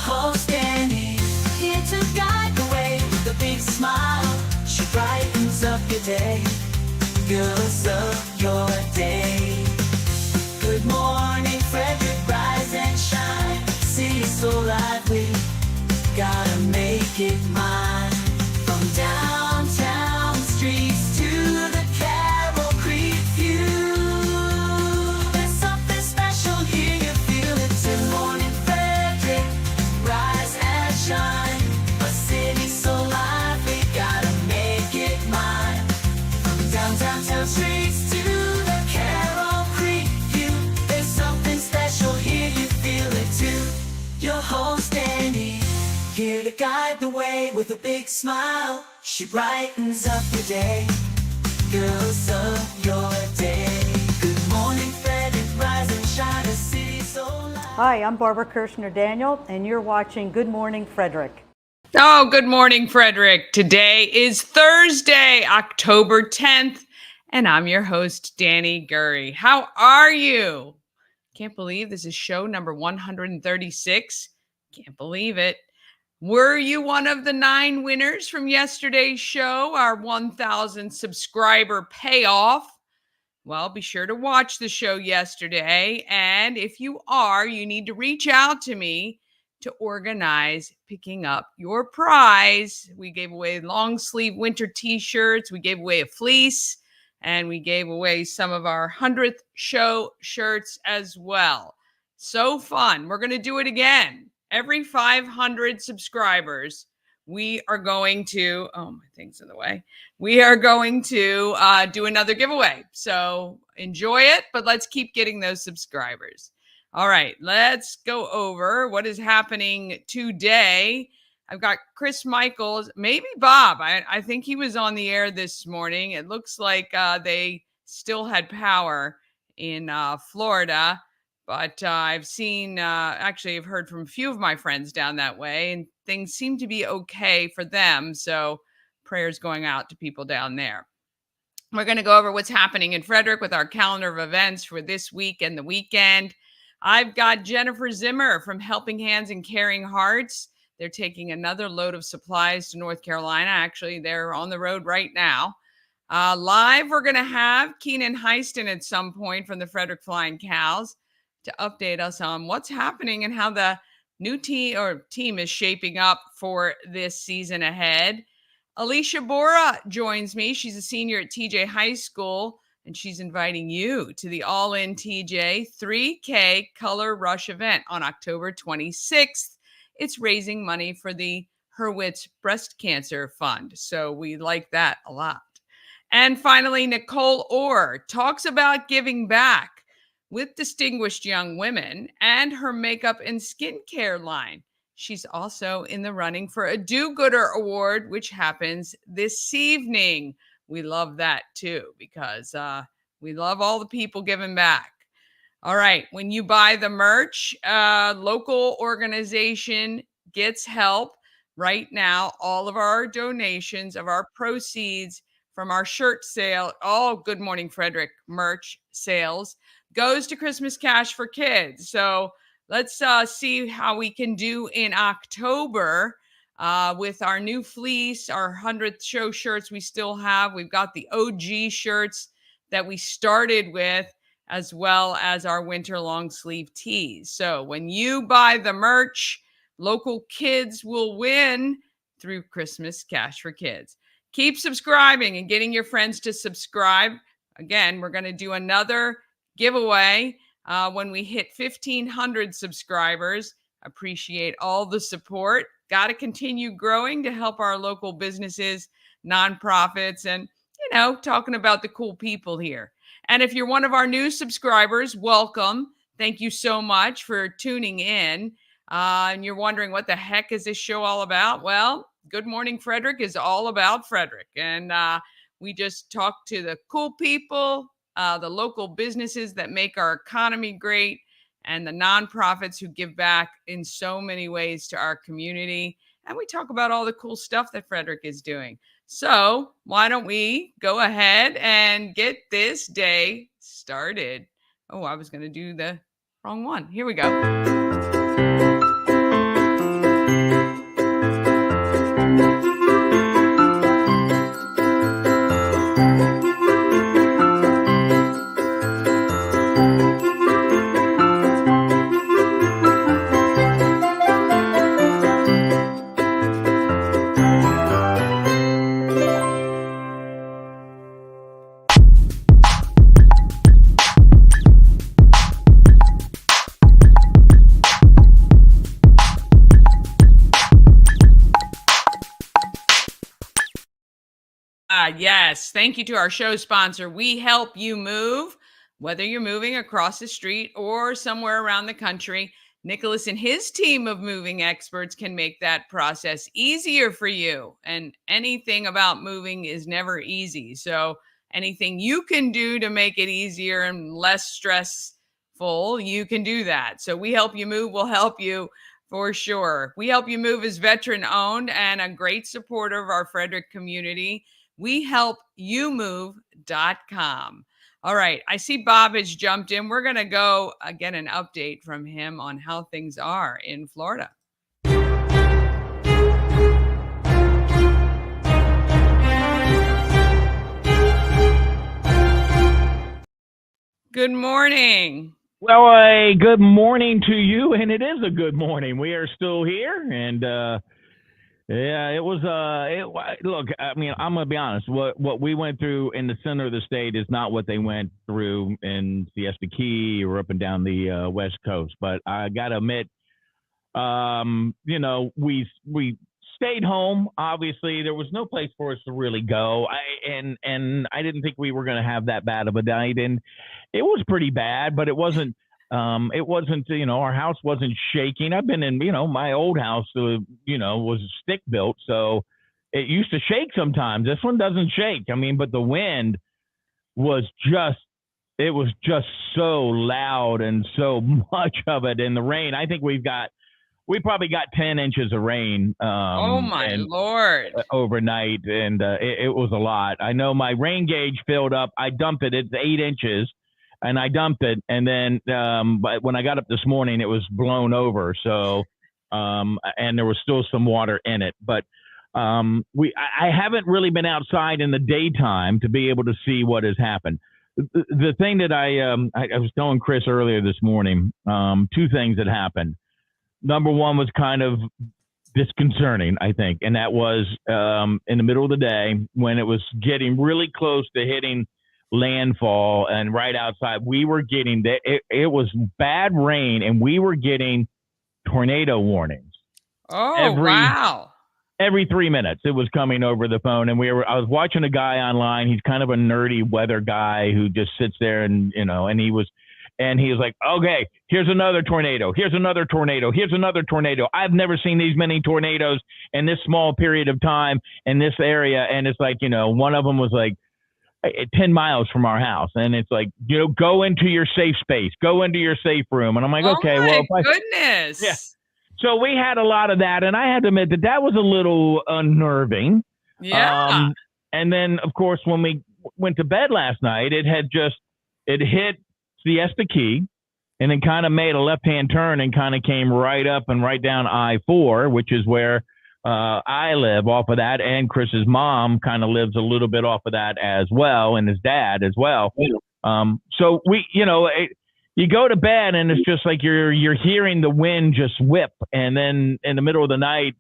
host Danny, here to guide the way with a big smile. She brightens up your day, girls of your day. Good morning, Frederick, rise and shine. City so lively, gotta make it mine. From downtown streets to the Carroll Creek view, there's something special here, you feel it. Good morning, Frederick, rise and shine. A city so lively, gotta make it mine. From downtown streets to the Carroll Creek view, there's something special here, you feel it too. Your host Annie, here to guide the way with a big smile. She brightens up your day, girls of your day. Good morning, Frederick, rise and shine, a city so light. Hi, I'm Barbara Kirshner-Daniel, and you're watching Good Morning Frederick. Oh, good morning, Frederick. Today is Thursday, October 10th, and I'm your host, Danny Gurry. How are you? Can't believe this is show number 136. Can't believe it. Were you one of the 9 winners from yesterday's show, our 1,000 subscriber payoff? Well, be sure to watch the show yesterday. And if you are, you need to reach out to me to organize picking up your prize. We gave away long sleeve winter t-shirts. We gave away a fleece, and we gave away some of our 100th show shirts as well. So fun. We're going to do it again. Every 500 subscribers, we are going to, oh, my thing's in the way. We are going to do another giveaway. So enjoy it, but let's keep getting those subscribers. All right, let's go over what is happening today. I've got Chris Michaels, maybe Bob. I think he was on the air this morning. It looks like they still had power in Florida. But I've seen, actually, I've heard from a few of my friends down that way, and things seem to be okay for them. So prayers going out to people down there. We're going to go over what's happening in Frederick with our calendar of events for this week and the weekend. I've got Jennifer Zimmer from Helping Hands and Caring Hearts. They're taking another load of supplies to North Carolina. Actually, they're on the road right now. Live, we're going to have Keynan Hysten at some point from the Frederick Flying Cows to update us on what's happening and how the new team is shaping up for this season ahead. Aleesha Bora joins me. She's a senior at TJ High School, and she's inviting you to the All-In TJ 3K Color Rush event on October 26th. It's raising money for the Hurwitz Breast Cancer Fund, so we like that a lot. And finally, Nicole Orr talks about giving back with distinguished young women and her makeup and skincare line. She's also in the running for a Do-Gooder Award, which happens this evening. We love that too, because we love all the people giving back. All right, when you buy the merch, local organization gets help. Right now, all of our donations of our proceeds from our shirt sale, all Good Morning Frederick merch sales, goes to Christmas Cash for Kids. So let's see how we can do in October with our new fleece, our 100th show shirts we still have. We've got the OG shirts that we started with, as well as our winter long sleeve tees. So when you buy the merch, local kids will win through Christmas Cash for Kids. Keep subscribing and getting your friends to subscribe. Again, we're going to do another giveaway when we hit 1,500 subscribers. Appreciate all the support. Got to continue growing to help our local businesses, nonprofits, and, talking about the cool people here. And if you're one of our new subscribers, welcome. Thank you so much for tuning in. And you're wondering, what the heck is this show all about? Well, Good Morning Frederick is all about Frederick. And we just talk to the cool people, the local businesses that make our economy great, and the nonprofits who give back in so many ways to our community. And we talk about all the cool stuff that Frederick is doing. So why don't we go ahead and get this day started? Oh, I was going to do the wrong one. Here we go. Yes. Thank you to our show sponsor. We help you move, whether you're moving across the street or somewhere around the country. Nicholas and his team of moving experts can make that process easier for you. And anything about moving is never easy. So anything you can do to make it easier and less stressful, you can do that. So We Help You Move will help you for sure. We Help You Move is veteran owned and a great supporter of our Frederick community. WeHelpYouMove.com. All right. I see Bob has jumped in. We're going to go get an update from him on how things are in Florida. Good morning. Well, good morning to you, and it is a good morning. We are still here, and yeah, it was. Look, I mean, I'm gonna be honest. What we went through in the center of the state is not what they went through in Siesta Key or up and down the West Coast. But I gotta admit, you know, we stayed home. Obviously, there was no place for us to really go. And I didn't think we were gonna have that bad of a night, and it was pretty bad, but it wasn't. You know, our house wasn't shaking. I've been in, you know, my old house, you know, was stick built, so it used to shake sometimes. This one doesn't shake. I mean, but the wind was just so loud and so much of it. And the rain, I think we probably got 10 inches of rain. Oh my Lord. Overnight. And it was a lot. I know my rain gauge filled up. I dumped it. It's 8 inches. And I dumped it, and then but when I got up this morning, it was blown over. So, and there was still some water in it. But I haven't really been outside in the daytime to be able to see what has happened. The thing that I was telling Chris earlier this morning, two things that happened. Number one was kind of disconcerting, I think, and that was in the middle of the day when it was getting really close to hitting landfall, and right outside we were getting it was bad rain, and we were getting tornado warnings. Wow. Every 3 minutes it was coming over the phone, and I was watching a guy online. He's kind of a nerdy weather guy who just sits there and, you know, and he was like, okay, here's another tornado, here's another tornado, here's another tornado. I've never seen these many tornadoes in this small period of time in this area. And it's like, you know, one of them was like 10 miles from our house, and it's like, you know, go into your safe space, go into your safe room. And I'm like, okay, well, goodness. Yeah. So we had a lot of that, and I had to admit that was a little unnerving. Yeah. And then, of course, when we went to bed last night, it hit Siesta Key, and then kind of made a left-hand turn and kind of came right up and right down I-4, which is where I live off of that, and Chris's mom kind of lives a little bit off of that as well, and his dad as well. So we, you know, you go to bed and it's just like you're hearing the wind just whip, and then in the middle of the night,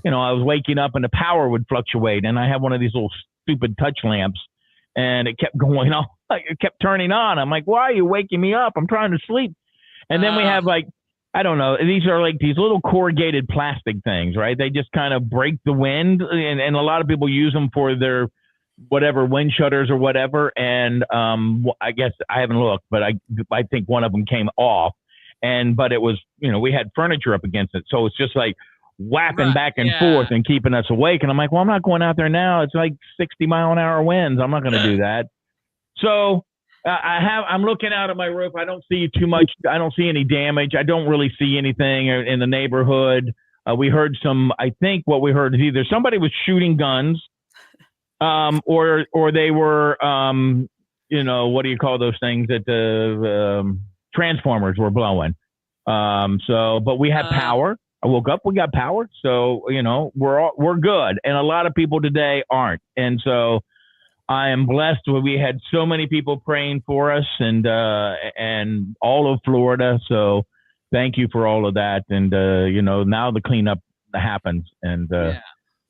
you know, I was waking up and the power would fluctuate, and I have one of these little stupid touch lamps, and it kept going on, it kept turning on. I'm like, why are you waking me up? I'm trying to sleep. And then we have like, I don't know. These are like these little corrugated plastic things, right? They just kind of break the wind, and a lot of people use them for their whatever wind shutters or whatever. And I guess I haven't looked, but I think one of them came off, but it was, you know, we had furniture up against it, so it's just like whapping back and forth and keeping us awake. And I'm like, well, I'm not going out there now. It's like 60-mile-an-hour winds. I'm not going to do that. So I'm looking out at my roof. I don't see too much. I don't see any damage. I don't really see anything in the neighborhood. We heard I think what we heard is either somebody was shooting guns, or they were, you know, what do you call those things that the transformers were blowing. But we had power. I woke up, we got power. So, you know, we're good. And a lot of people today aren't. And so I am blessed when we had so many people praying for us, and all of Florida. So thank you for all of that. And, you know, now the cleanup happens, and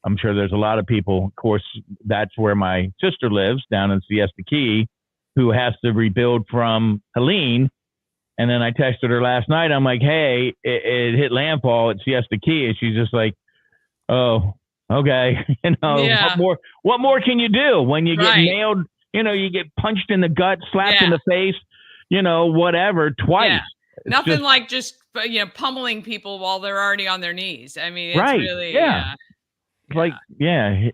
I'm sure there's a lot of people. Of course, that's where my sister lives, down in Siesta Key, who has to rebuild from Helene. And then I texted her last night. I'm like, hey, it hit landfall at Siesta Key. And she's just like, oh, Okay, Yeah. what more can you do when you get Right. nailed? You get punched in the gut, slapped in Yeah. the face, whatever, twice. Yeah. It's Nothing just like just pummeling people while they're already on their knees. I mean, it's right. really Yeah. It's like,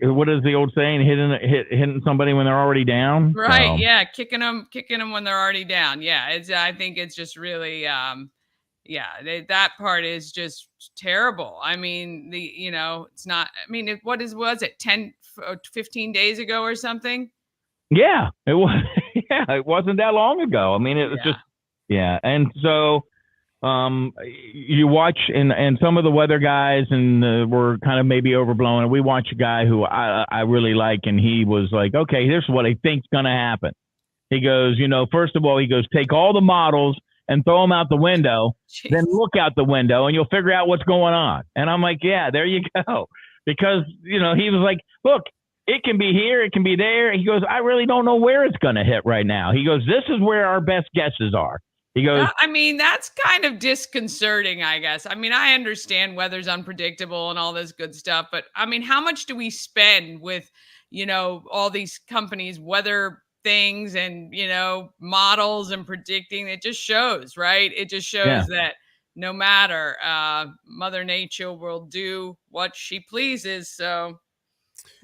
what is the old saying? Hitting somebody when they're already down. Right. So, Yeah. Kicking them when they're already down. Yeah. I think it's just really, that part is just terrible. I mean, it's not, I mean, was it 10, 15 days ago or something? yeah, it was. Yeah, it wasn't that long ago. I mean, it was Yeah. just, yeah. And so, you watch, and some of the weather guys were kind of maybe overblown. And we watch a guy who I really like, and he was like, okay, here's what I think's going to happen. He goes, first of all, he goes, take all the models and throw them out the window, Jeez. then look out the window and you'll figure out what's going on. And I'm like, yeah, there you go. Because, he was like, look, it can be here, it can be there. He goes, I really don't know where it's going to hit right now. He goes, this is where our best guesses are. He goes, I mean, that's kind of disconcerting, I guess. I mean, I understand weather's unpredictable and all this good stuff, but I mean, how much do we spend with, all these companies, weather things and, models and predicting? It just shows, right? It just shows that no matter, Mother Nature will do what she pleases. So.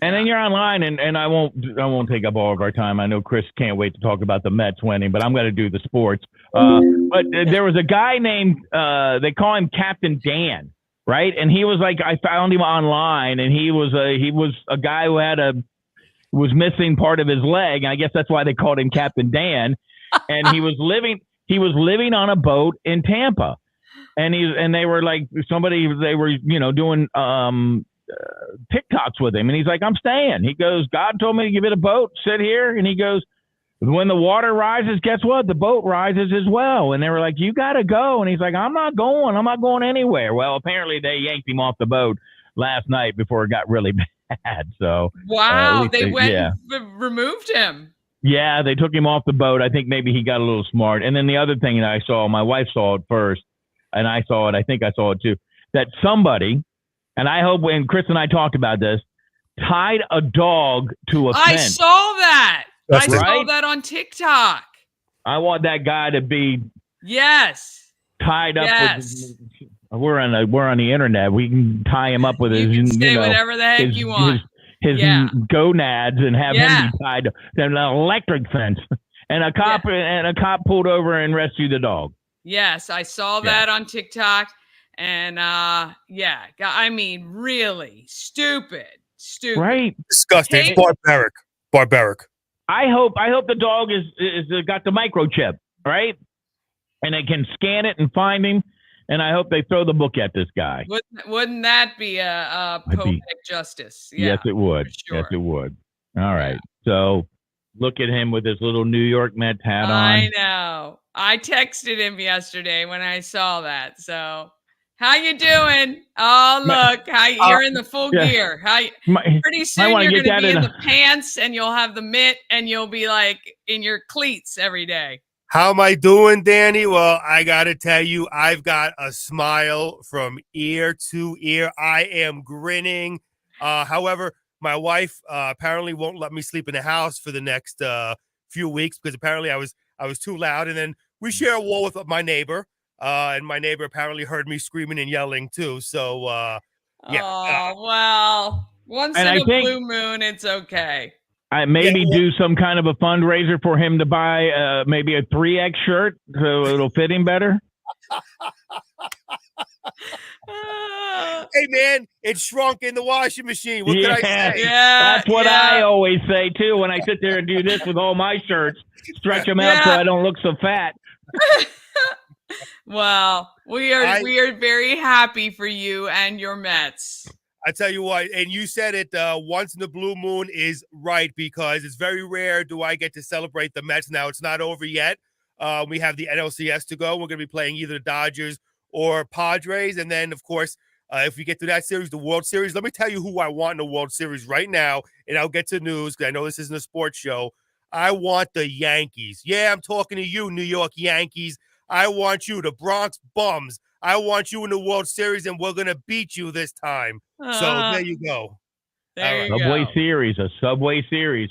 And then you're online, and I won't take up all of our time. I know Chris can't wait to talk about the Mets winning, but I'm going to do the sports. But there was a guy named they call him Captain Dan, right? And he was like, I found him online, and he was a guy who was missing part of his leg, and I guess that's why they called him Captain Dan. And he was living on a boat in Tampa, and they were like they were doing TikToks with him, and he's like, I'm staying. He goes, God told me to give it a boat, sit here. And he goes, when the water rises, guess what? The boat rises as well. And they were like, you got to go. And he's like, I'm not going anywhere. Well, apparently they yanked him off the boat last night before it got really bad. So wow, they went and removed him. Yeah, they took him off the boat. I think maybe he got a little smart. And then the other thing that I saw, my wife saw it first, and I think I saw it too, that somebody, and I hope when Chris and I talked about this, tied a dog to a fence. I saw that. I saw that on TikTok. I want that guy to be tied up with. We're on the internet. We can tie him up with you can say whatever the heck you want. His gonads and have him be tied to an electric fence. And a cop pulled over and rescued the dog. Yes, I saw that on TikTok. And I mean, really stupid. Right? Disgusting. Barbaric. I hope the dog is got the microchip, right? And they can scan it and find him. And I hope they throw the book at this guy. Wouldn't that be a poetic justice? Yeah, yes, it would. Sure. Yes, it would. All right. So look at him with his little New York Mets hat on. I know. I texted him yesterday when I saw that. So, how you doing? Oh, look, you're in the full gear. Pretty soon you're going to be in the pants, and you'll have the mitt, and you'll be like in your cleats every day. How am I doing, Danny? Well, I got to tell you, I've got a smile from ear to ear. I am grinning. However, my wife apparently won't let me sleep in the house for the next few weeks because apparently I was too loud. And then we share a wall with my neighbor, and my neighbor apparently heard me screaming and yelling too. So, yeah. Oh, well, once in a blue moon, it's okay. I do some kind of a fundraiser for him to buy maybe a 3X shirt so it'll fit him better. Hey, man, it shrunk in the washing machine. What can I say? Yeah, that's what I always say, too, when I sit there and do this with all my shirts. Stretch them out so I don't look so fat. Well, we are very happy for you and your Mets. I tell you what, and you said it, once in the blue moon is right because it's very rare do I get to celebrate the Mets. Now, it's not over yet. We have the NLCS to go. We're going to be playing either the Dodgers or Padres. And then, of course, if we get to that series, the World Series, let me tell you who I want in the World Series right now, and I'll get to news because I know this isn't a sports show. I want the Yankees. Yeah, I'm talking to you, New York Yankees. I want you, the Bronx Bums. I want you in the World Series, and we're going to beat you this time. So there you go. There you Subway go. Series, a Subway Series.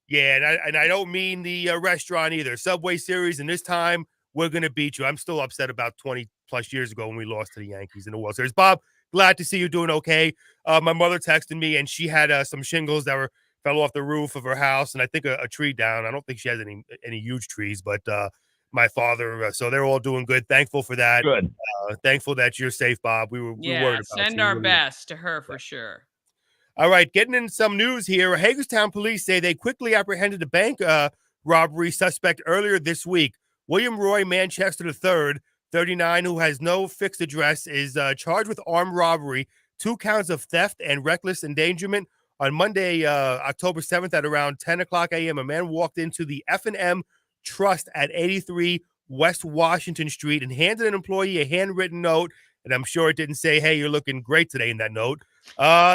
Yeah, and I don't mean the restaurant either. Subway Series, and this time we're going to beat you. I'm still upset about 20 plus years ago when we lost to the Yankees in the World Series. Bob, glad to see you doing okay. My mother texted me, and she had some shingles that fell off the roof of her house, and I think a tree down. I don't think she has any huge trees, but my father. So they're all doing good. Thankful for that. Good. Thankful that you're safe, Bob. We were worried about Send you. our Really. best to her for sure. All right, getting in some news here. Hagerstown police say they quickly apprehended a bank robbery suspect earlier this week. William Roy Manchester III, 39, who has no fixed address, is charged with armed robbery, 2 counts of theft and reckless endangerment. On Monday, October 7th at around 10 o'clock a.m., a man walked into the F&M Trust at 83 West Washington Street and handed an employee a handwritten note. And I'm sure it didn't say, hey, you're looking great today in that note.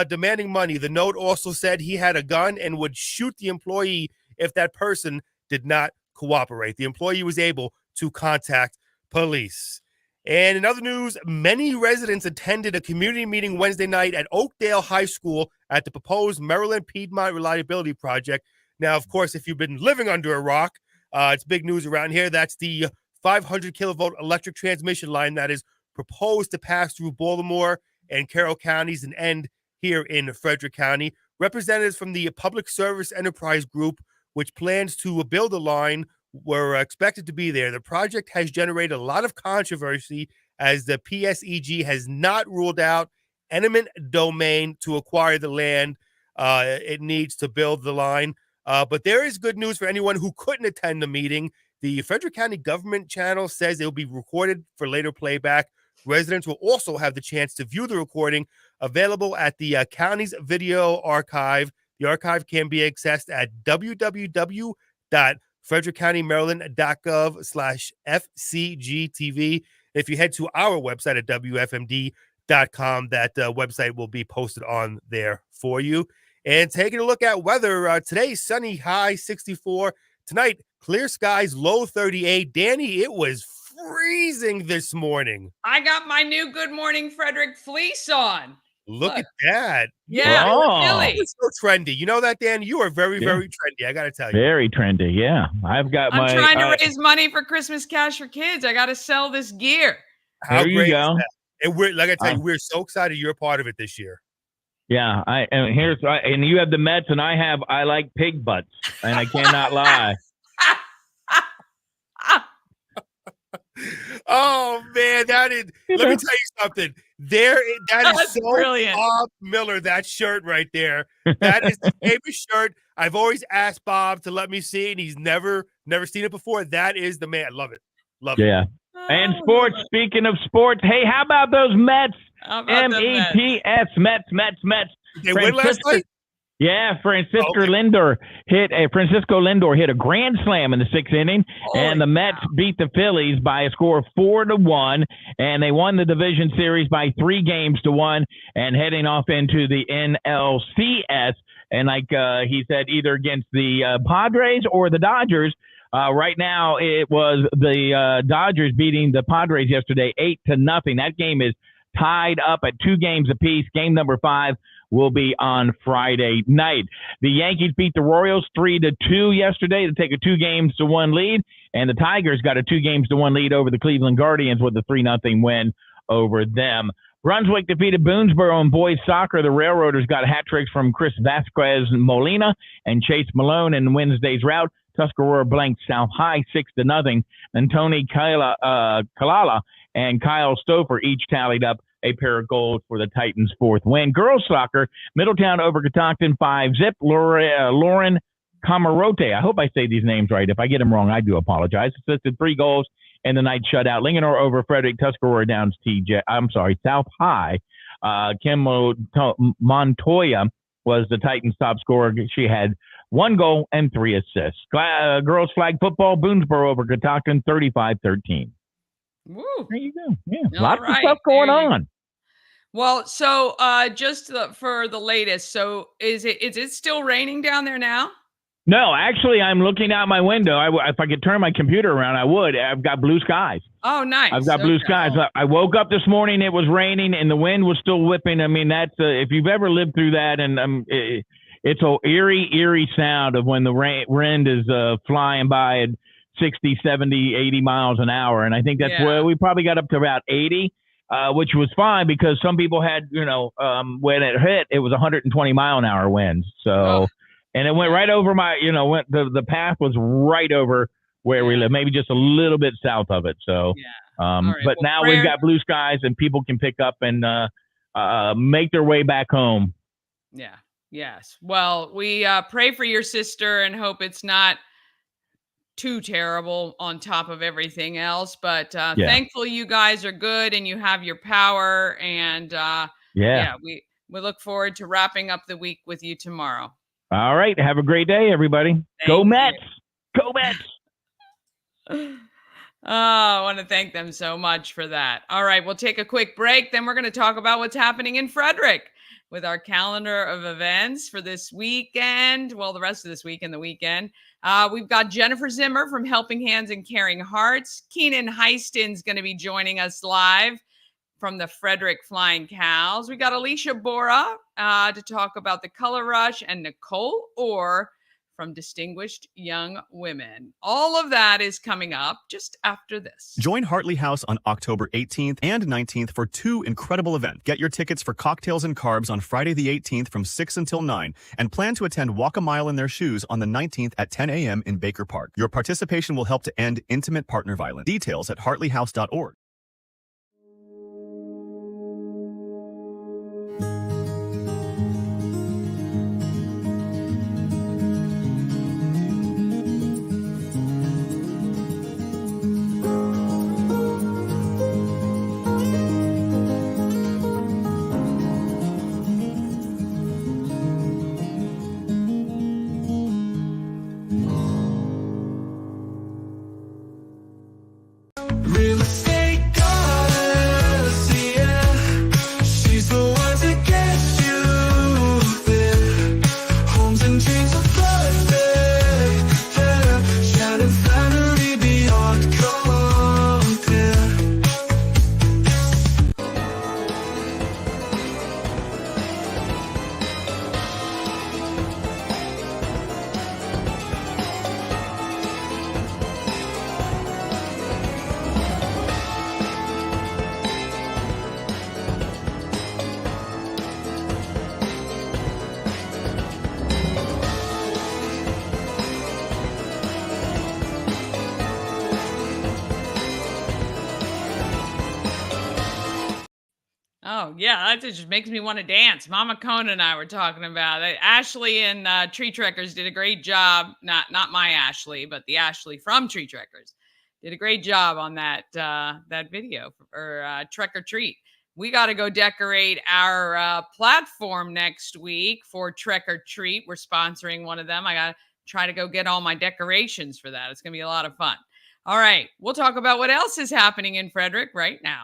Demanding money. The note also said he had a gun and would shoot the employee if that person did not cooperate. The employee was able to contact police. And in other news, many residents attended a community meeting Wednesday night at Oakdale High School at the proposed Maryland Piedmont Reliability Project. Now, of course, if you've been living under a rock, it's big news around here. That's the 500 kilovolt electric transmission line that is proposed to pass through Baltimore and Carroll counties and end here in Frederick County. Representatives from the Public Service Enterprise Group, which plans to build a line, were expected to be there. The project has generated a lot of controversy as the PSEG has not ruled out eminent domain to acquire the land it needs to build the line. But there is good news for anyone who couldn't attend the meeting. The Frederick County government channel says it will be recorded for later playback. Residents will also have the chance to view the recording available at the county's video archive. The archive can be accessed at www.frederickcountymaryland.gov/FCGTV. If you head to our website at WFMD.com, that website will be posted on there for you. And taking a look at weather, today, sunny, high 64. Tonight, clear skies, low 38. Danny, it was freezing this morning. I got my new Good Morning Frederick fleece on. Look at that. Yeah, Oh. Philly. It's so trendy. You know that, Dan? You are very, very trendy. I got to tell you. Very trendy. Yeah. I've got I'm my. trying to raise money for Christmas Cash for Kids. I got to sell this gear. How There you great go. is that? And we're, like I tell you, we're so excited you're a part of it this year. Yeah. And you have the Mets, and I like pig butts, and I cannot lie. Oh man, that is. Let me tell you something. That is so brilliant. Bob Miller. That shirt right there. That is the favorite shirt. I've always asked Bob to let me see it, and he's never seen it before. That is the man. Love it. Love it. Yeah. And sports. Speaking of sports, hey, how about those Mets? How about the Mets? Mets. Mets. They win last night. Yeah, Francisco Lindor hit a grand slam in the 6th inning, and the Mets beat the Phillies by a score of 4-1, and they won the division series by 3-1, and heading off into the NLCS. And like he said, either against the Padres or the Dodgers. Right now, it was the Dodgers beating the Padres yesterday 8-0. That game is tied up at 2 games apiece. Game number 5 will be on Friday night. The Yankees beat the Royals 3-2 yesterday to take a 2-1 lead, and the Tigers got a 2-1 lead over the Cleveland Guardians with a 3-0 win over them. Brunswick defeated Boonesboro in boys soccer. The Railroaders got hat tricks from Chris Vasquez Molina and Chase Malone in Wednesday's rout. Tuscarora blanked South High 6-0, and Tony Kalala and Kyle Stouffer each tallied up a pair of goals for the Titans' 4th win. Girls soccer, Middletown over Catoctin 5-0. Lauren Camarote, I hope I say these names right. If I get them wrong, I do apologize. Assisted 3 goals in the night shutout. Linganore over Frederick. Tuscarora Downs South High. Kim Montoya was the Titans' top scorer. She had 1 goal and 3 assists. Girls flag football, Boonesboro over Catoctin 35-13. Woo. There you go. Yeah, All lots right. of stuff going on. Well, so just for the latest, so is it still raining down there now? No, actually, I'm looking out my window. If I could turn my computer around, I would. I've got blue skies. Oh, nice. I've got blue Okay. skies. I woke up this morning, it was raining, and the wind was still whipping. I mean, that's if you've ever lived through that, and it's an eerie sound of when the wind is flying by at 60, 70, 80 miles an hour. And I think that's where we probably got up to about 80, which was fine because some people had, when it hit, it was 120-mile-an-hour winds. So, and it went right over my, the path was right over where we live, maybe just a little bit south of it. So, right. but Well, now we've got blue skies and people can pick up and make their way back home. Yeah. Yes. Well, we pray for your sister and hope it's not too terrible on top of everything else. But thankful you guys are good and you have your power. And we look forward to wrapping up the week with you tomorrow. All right. Have a great day, everybody. Go Mets. Go Mets. I want to thank them so much for that. All right, we'll take a quick break. Then we're going to talk about what's happening in Frederick with our calendar of events for this weekend. Well, the rest of this week and the weekend. We've got Jennifer Zimmer from Helping Hands and Caring Hearts. Keynan Hysten is going to be joining us live from the Frederick Flying Cows. We got Aleesha Bora to talk about the Color Rush, and Nicole Orr from Distinguished Young Women. All of that is coming up just after this. Join Hartley House on October 18th and 19th for 2 incredible events. Get your tickets for Cocktails and Carbs on Friday the 18th from 6 until 9 and plan to attend Walk a Mile in Their Shoes on the 19th at 10 a.m. in Baker Park. Your participation will help to end intimate partner violence. Details at hartleyhouse.org. Real estate goddess, yeah. She's the one to get you there. Homes and dreams of perfect, yeah. Shannon family beyond compare. Oh, yeah, that just makes me want to dance. Mama Kona and I were talking about it. Ashley and Tree Trekkers did a great job. Not my Ashley, but the Ashley from Tree Trekkers did a great job on that video for Trek or Treat. We got to go decorate our platform next week for Trek or Treat. We're sponsoring one of them. I got to try to go get all my decorations for that. It's going to be a lot of fun. All right, we'll talk about what else is happening in Frederick right now.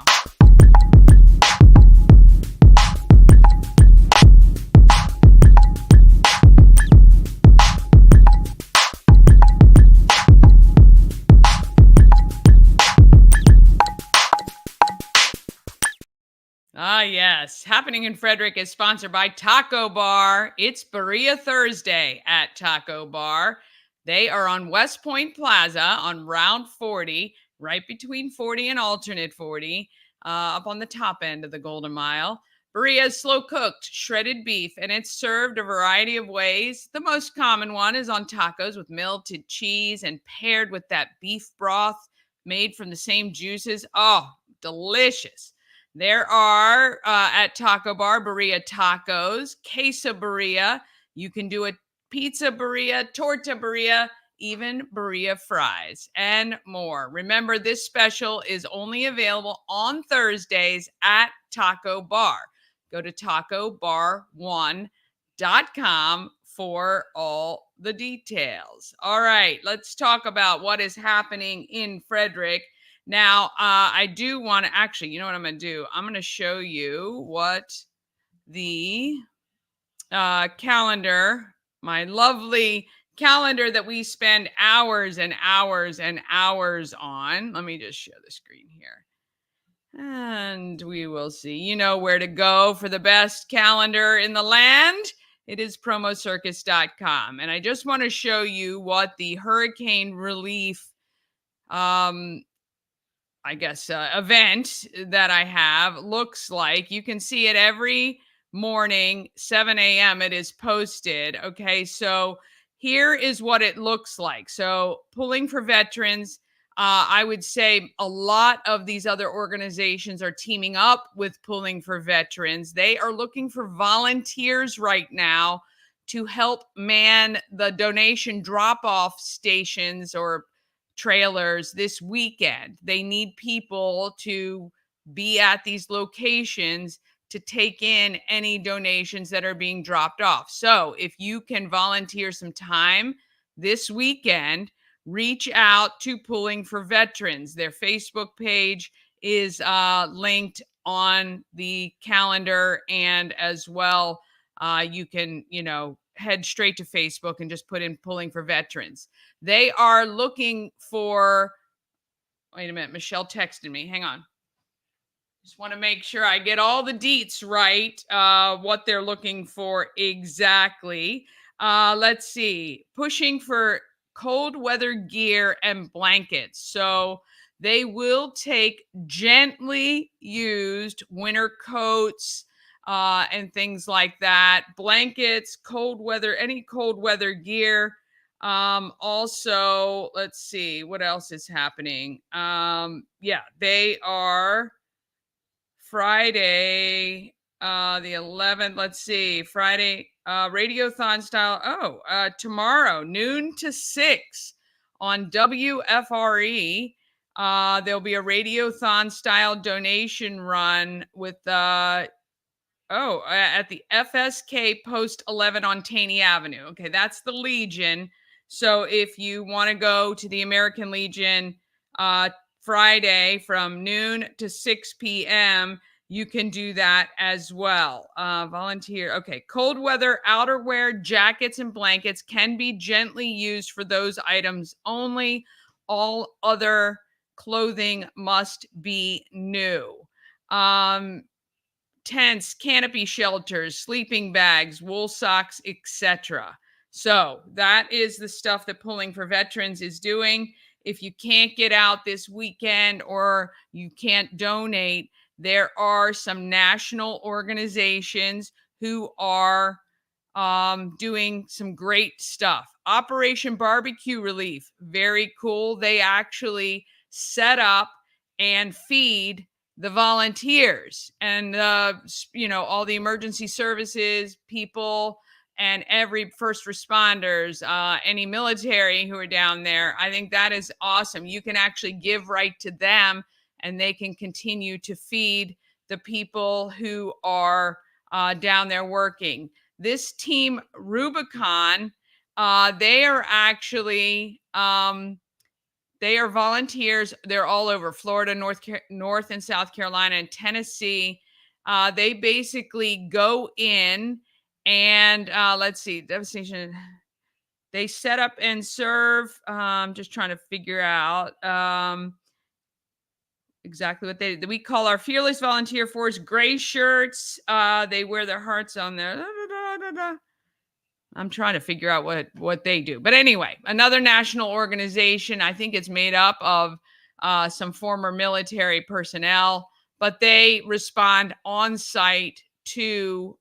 Ah, yes. Happening in Frederick is sponsored by Taco Bar. It's Berea Thursday at Taco Bar. They are on West Point Plaza on Route 40, right between 40 and alternate 40, up on the top end of the Golden Mile. Berea is slow-cooked, shredded beef, and it's served a variety of ways. The most common one is on tacos with melted cheese and paired with that beef broth made from the same juices. Oh, delicious. There are at Taco Bar, Berea tacos, queso Berea. You can do a pizza Berea, torta Berea, even Berea fries, and more. Remember, this special is only available on Thursdays at Taco Bar. Go to tacobar1.com for all the details. All right, let's talk about what is happening in Frederick. Now, I do want to actually, you know what I'm going to do? I'm going to show you what the calendar, my lovely calendar that we spend hours and hours and hours on. Let me just share the screen here. And we will see. You know where to go for the best calendar in the land. It is promocircus.com. And I just want to show you what the hurricane relief event that I have looks like. You can see it every morning, 7 a.m. It is posted. Okay, so here is what it looks like. So Pulling for Veterans, I would say a lot of these other organizations are teaming up with Pulling for Veterans. They are looking for volunteers right now to help man the donation drop-off stations or trailers this weekend. They need people to be at these locations to take in any donations that are being dropped off. So if you can volunteer some time this weekend, reach out to Pulling for Veterans. Their Facebook page is linked on the calendar, and as well, you can, head straight to Facebook and just put in Pulling for Veterans. They are looking for, wait a minute, Michelle texted me. Hang on. Just want to make sure I get all the deets right, what they're looking for exactly. Let's see. Pushing for cold weather gear and blankets. So they will take gently used winter coats and things like that. Blankets, cold weather, any cold weather gear. Also, let's see what else is happening. They are Friday, the 11th. Let's see, Friday, radiothon style. Tomorrow, noon to 6 on WFRE. There'll be a radiothon style donation run with at the FSK Post 11 on Taney Avenue. Okay, that's the Legion. So if you want to go to the American Legion Friday from noon to 6 p.m., you can do that as well. Volunteer. Okay, cold weather outerwear, jackets, and blankets can be gently used for those items only. All other clothing must be new. Tents, canopy shelters, sleeping bags, wool socks, etc. So that is the stuff that Pulling for Veterans is doing. If you can't get out this weekend or you can't donate, there are some national organizations who are doing some great stuff. Operation Barbecue Relief, very cool. They actually set up and feed the volunteers and all the emergency services people and every first responders, any military who are down there. I think that is awesome. You can actually give right to them and they can continue to feed the people who are down there working. This team Rubicon, they are actually they are volunteers. They're all over Florida, North and South Carolina, and Tennessee. They basically go in and let's see, devastation. They set up and serve. Just trying to figure out exactly what we call our fearless volunteer force gray shirts. They wear their hearts on there. I'm trying to figure out what they do. But anyway, another national organization. I think it's made up of some former military personnel, but they respond on site to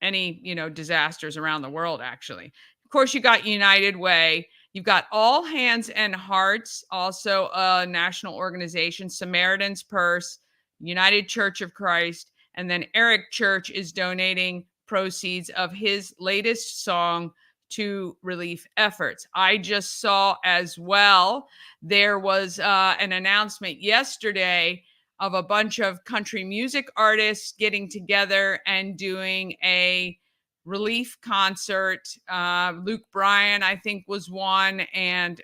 any, disasters around the world, actually. Of course, you got United Way. You've got All Hands and Hearts, also a national organization, Samaritan's Purse, United Church of Christ, and then Eric Church is donating proceeds of his latest song to relief efforts. I just saw as well, there was an announcement yesterday of a bunch of country music artists getting together and doing a relief concert. Luke Bryan, I think, was one. And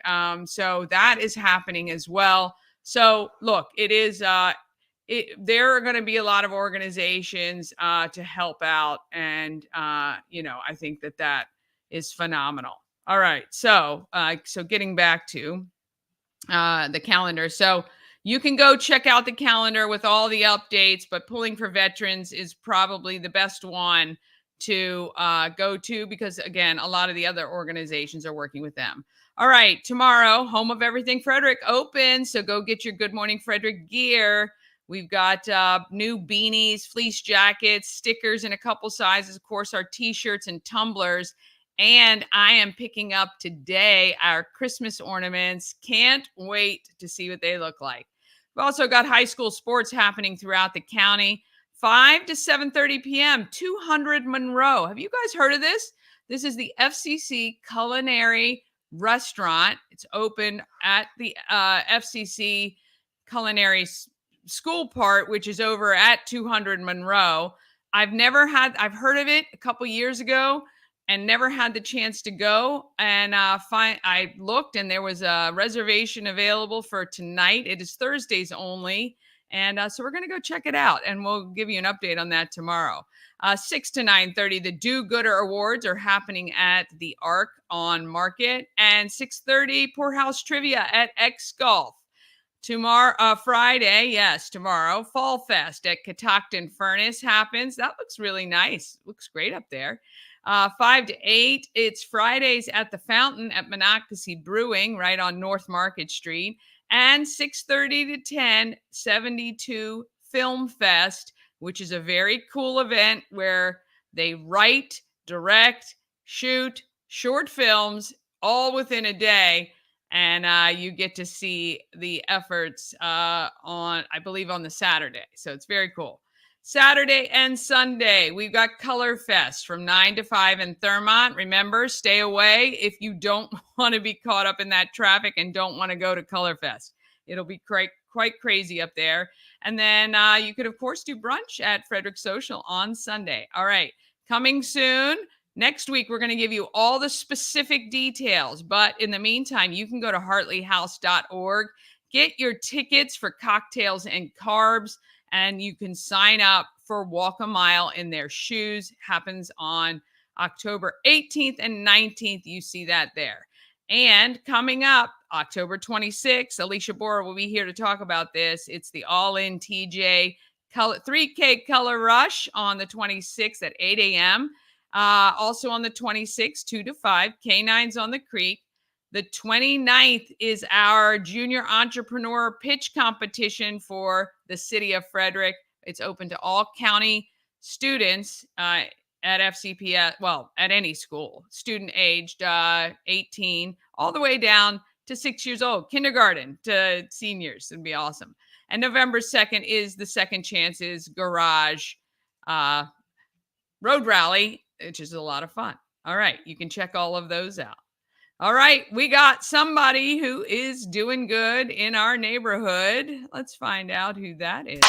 so that is happening as well. So look, it is, there are going to be a lot of organizations to help out. And, I think that is phenomenal. All right. So getting back to the calendar. So you can go check out the calendar with all the updates, but Pulling for Veterans is probably the best one to go to because, again, a lot of the other organizations are working with them. All right, tomorrow, Home of Everything Frederick opens, so go get your Good Morning Frederick gear. We've got new beanies, fleece jackets, stickers in a couple sizes, of course, our T-shirts and tumblers. And I am picking up today our Christmas ornaments. Can't wait to see what they look like. We've also got high school sports happening throughout the county. 5 to 7:30 p.m., 200 Monroe. Have you guys heard of this? This is the FCC Culinary Restaurant. It's open at the FCC Culinary School part, which is over at 200 Monroe. I've heard of it a couple years ago and never had the chance to go. And I looked and there was a reservation available for tonight. It is Thursdays only. And so we're going to go check it out, and we'll give you an update on that tomorrow. 6 to 9:30, the Do-Gooder Awards are happening at the Arc on Market, and 6:30, Poorhouse Trivia at X Golf. Tomorrow, Friday, tomorrow, Fall Fest at Catoctin Furnace happens. That looks really nice. Looks great up there. 5 to 8, it's Fridays at the Fountain at Monocacy Brewing right on North Market Street. And 6:30 to 10, 72 Film Fest, which is a very cool event where they write, direct, shoot short films all within a day. And you get to see the efforts on the Saturday. So it's very cool. Saturday and Sunday, we've got Color Fest from 9 to 5 in Thurmont. Remember, stay away if you don't want to be caught up in that traffic and don't want to go to Color Fest. It'll be quite crazy up there. And then you could, of course, do brunch at Frederick Social on Sunday. All right, coming soon. Next week, we're going to give you all the specific details. But in the meantime, you can go to hartleyhouse.org, get your tickets for cocktails and carbs, and you can sign up for Walk a Mile in Their Shoes. Happens on October 18th and 19th. You see that there. And coming up, October 26th, Aleesha Bora will be here to talk about this. It's the All-In TJ 3K Color Rush on the 26th at 8 a.m. Also on the 26th, 2 to 5, K9's on the Creek. The 29th is our Junior Entrepreneur Pitch Competition for the city of Frederick. It's open to all county students at FCPS, at any school, student aged 18, all the way down to 6 years old, kindergarten to seniors. It'd be awesome. And November 2nd is the Second Chances Garage Road Rally, which is a lot of fun. All right, you can check all of those out. All right, we got somebody who is doing good in our neighborhood. Let's find out who that is.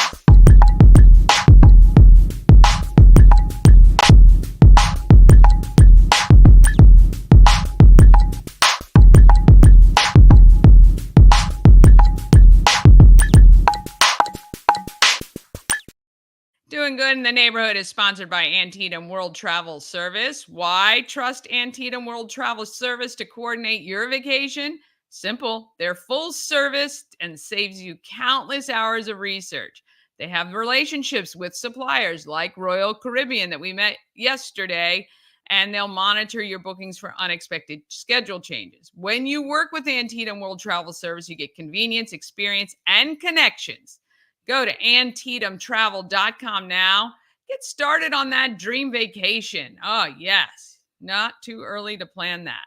Doing Good in the Neighborhood is sponsored by Antietam World Travel Service. Why trust Antietam World Travel Service to coordinate your vacation? Simple. They're full service and saves you countless hours of research. They have relationships with suppliers like Royal Caribbean that we met yesterday, and they'll monitor your bookings for unexpected schedule changes. When you work with Antietam World Travel Service, you get convenience, experience, and connections. Go to AntietamTravel.com now. Get started on that dream vacation. Oh, yes. Not too early to plan that.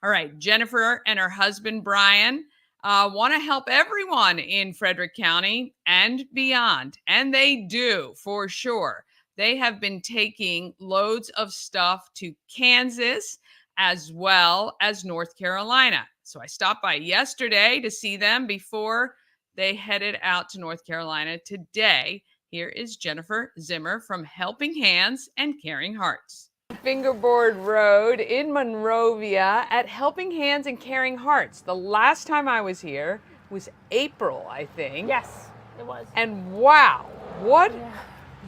All right. Jennifer and her husband, Brian, want to help everyone in Frederick County and beyond. And they do, for sure. They have been taking loads of stuff to Kansas as well as North Carolina. So I stopped by yesterday to see them before they headed out to North Carolina today. Here is Jennifer Zimmer from Helping Hands and Caring Hearts. Fingerboard Road in Monrovia at Helping Hands and Caring Hearts. The last time I was here was April, I think. Yes, it was. And wow,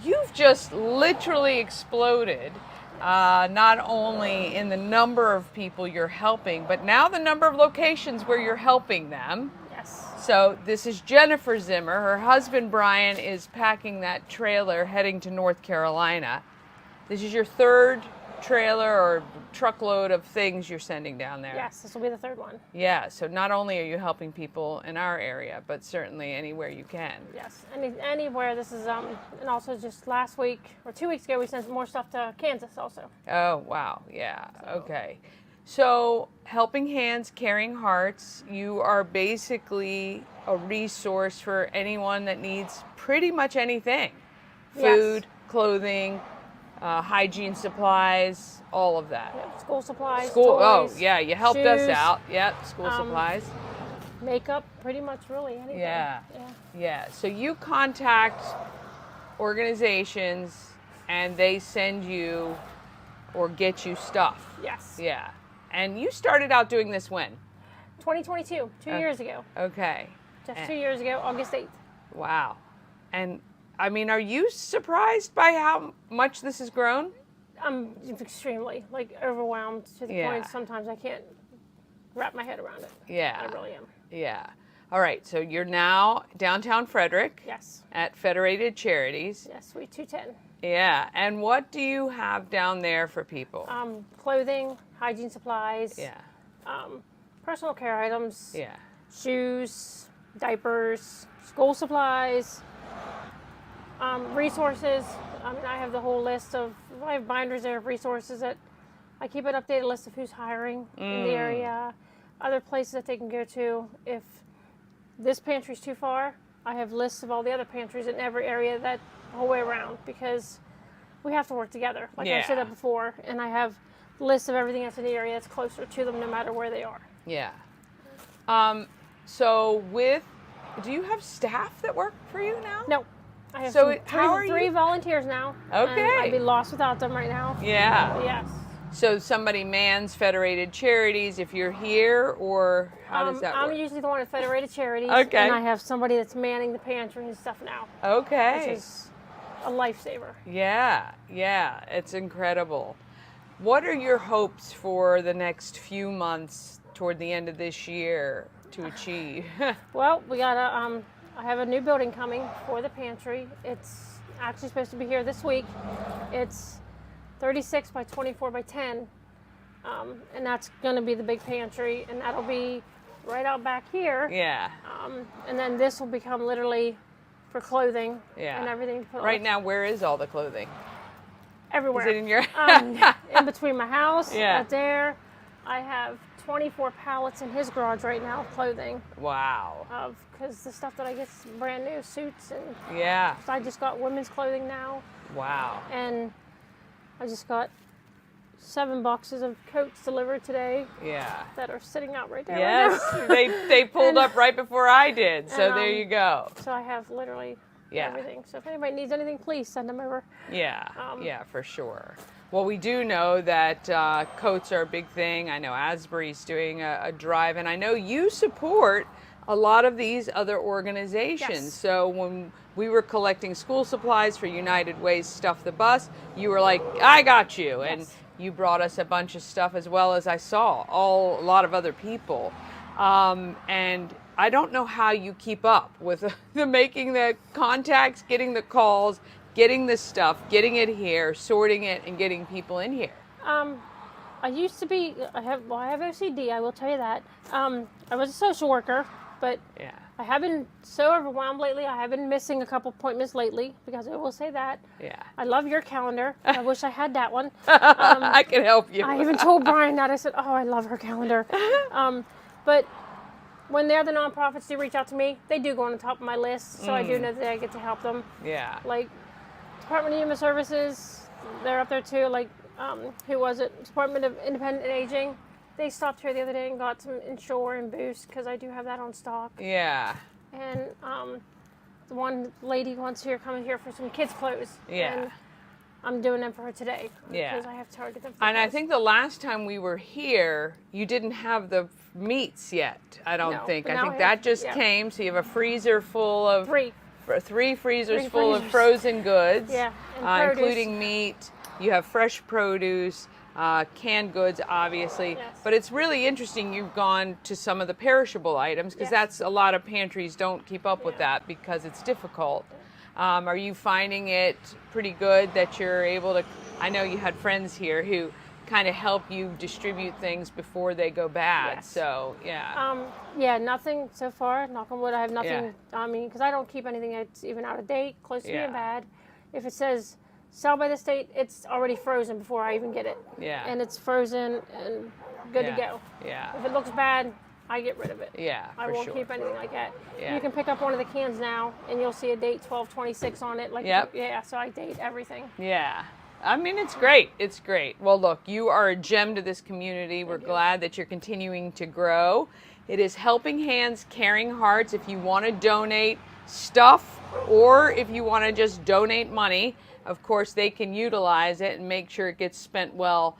you've just literally exploded. not only in the number of people you're helping, but now the number of locations where you're helping them. Yes. So this is Jennifer Zimmer. Her husband Brian is packing that trailer heading to North Carolina. This is your third trailer or truckload of things you're sending down there. Yes, this will be the third one. Yeah, so not only are you helping people in our area, but certainly anywhere you can. Yes, anywhere. This is and also just last week or 2 weeks ago we sent more stuff to Kansas also. Oh, wow. Yeah. Okay. So, Helping Hands, Caring Hearts, you are basically a resource for anyone that needs pretty much anything. Food, clothing, hygiene supplies, all of that. Yep, school supplies, School. toys, Oh, yeah, you helped us shoes, out. Yep, school supplies. makeup, pretty much really anything. Yeah. Yeah. So you contact organizations and they send you or get you stuff. Yes. Yeah. And you started out doing this when? 2022, 2 years ago. Okay. Just 2 years ago, August 8th. Wow. And I mean, are you surprised by how much this has grown? I'm extremely overwhelmed to the point sometimes I can't wrap my head around it. Yeah. I really am. Yeah. All right. So you're now downtown Frederick. Yes. At Federated Charities. Yes, Suite 210. Yeah. And what do you have down there for people? Clothing, hygiene supplies. Yeah. Personal care items. Yeah. Shoes, diapers, school supplies, resources. I mean, I have the whole list of, I have binders there of resources that I keep an updated list of who's hiring in the area, other places that they can go to. If this pantry's too far, I have lists of all the other pantries in every area that whole way around, because we have to work together. Like I said before, and I have lists of everything that's in the area that's closer to them no matter where they are. Yeah. So do you have staff that work for you now? No. I have three volunteers now. Okay. And I'd be lost without them right now. Yeah. Yes. So somebody mans Federated Charities if you're here, or how does that work? I'm usually the one at Federated Charities. Okay. And I have somebody that's manning the pantry and stuff now. Okay. Which is a lifesaver. Yeah, yeah, it's incredible. What are your hopes for the next few months toward the end of this year to achieve? Well, we got I have a new building coming for the pantry. It's actually supposed to be here this week. It's 36 by 24 by 10, and that's going to be the big pantry, and that'll be right out back here. Yeah. And then this will become literally for clothing and everything to put Right now, where is all the clothing? everywhere. Is it in your in between my house, Yeah. out there. I have 24 pallets in his garage right now of clothing. Wow. Because the stuff that I get is brand new suits, and Yeah. I just got women's clothing now, Wow. and I just got 7 boxes of coats delivered today Yeah. that are sitting out right there. Yes, Right now. they pulled up right before I did, so And, there you go. So I have literally Yeah. everything. So if anybody needs anything, please send them over. Yeah, yeah, for sure. Well, we do know that coats are a big thing. I know Asbury's doing a drive, and I know you support a lot of these other organizations. Yes. So when we were collecting school supplies for United Way's Stuff the Bus, you were like, I got you. And Yes. you brought us a bunch of stuff, as well as I saw a lot of other people. And I don't know how you keep up with the making the contacts, getting the calls, getting the stuff, getting it here, sorting it, and getting people in here. I used to be, I have OCD, I will tell you that. I was a social worker, but Yeah. I have been so overwhelmed lately. I have been missing a couple appointments lately, because I will say that. Yeah. I love your calendar. I wish I had that one. I can help you. I even told Brian that. I said, oh, I love her calendar. But when the other nonprofits do reach out to me, they do go on the top of my list, so I do know that I get to help them. Yeah. Like Department of Human Services, they're up there too. Like, who was it? Department of Independent Aging. They stopped here the other day and got some Ensure and Boost, because I do have that on stock. Yeah. And the one lady wants coming here for some kids' clothes. Yeah. And I'm doing them for her today. Yeah. Because I have to target them for And I clothes. think the last time we were here, you didn't have the meats yet, I don't No, think. but I now think I that have- just yeah. came, so you have a freezer full of... 3. Three freezers Three full of freezers. frozen goods, Yeah, and produce. including meat. you have fresh produce, canned goods, obviously, Yes. but it's really interesting you've gone to some of the perishable items because Yes. that's a lot of pantries don't keep up with Yeah. that because it's difficult. Are you finding it pretty good that you're able to? I know you had friends here who kind of help you distribute things before they go bad. Yes. So yeah. Yeah, nothing so far. Knock on wood, I have nothing. Yeah. I mean, because I don't keep anything that's even out of date, close to Yeah. being bad. If it says sell by this date, it's already frozen before I even get it. Yeah. And it's frozen and good Yeah. to go. Yeah. If it looks bad, I get rid of it. Yeah, I for won't sure. keep anything like that. Yeah. You can pick up one of the cans now, and you'll see a date 12/26 on it. Like, Yep. yeah, so I date everything. Yeah. I mean, it's great. It's great. Well, look, you are a gem to this community. We're glad that you're continuing to grow. It is Helping Hands, Caring Hearts. If you want to donate stuff or if you want to just donate money, of course, they can utilize it and make sure it gets spent well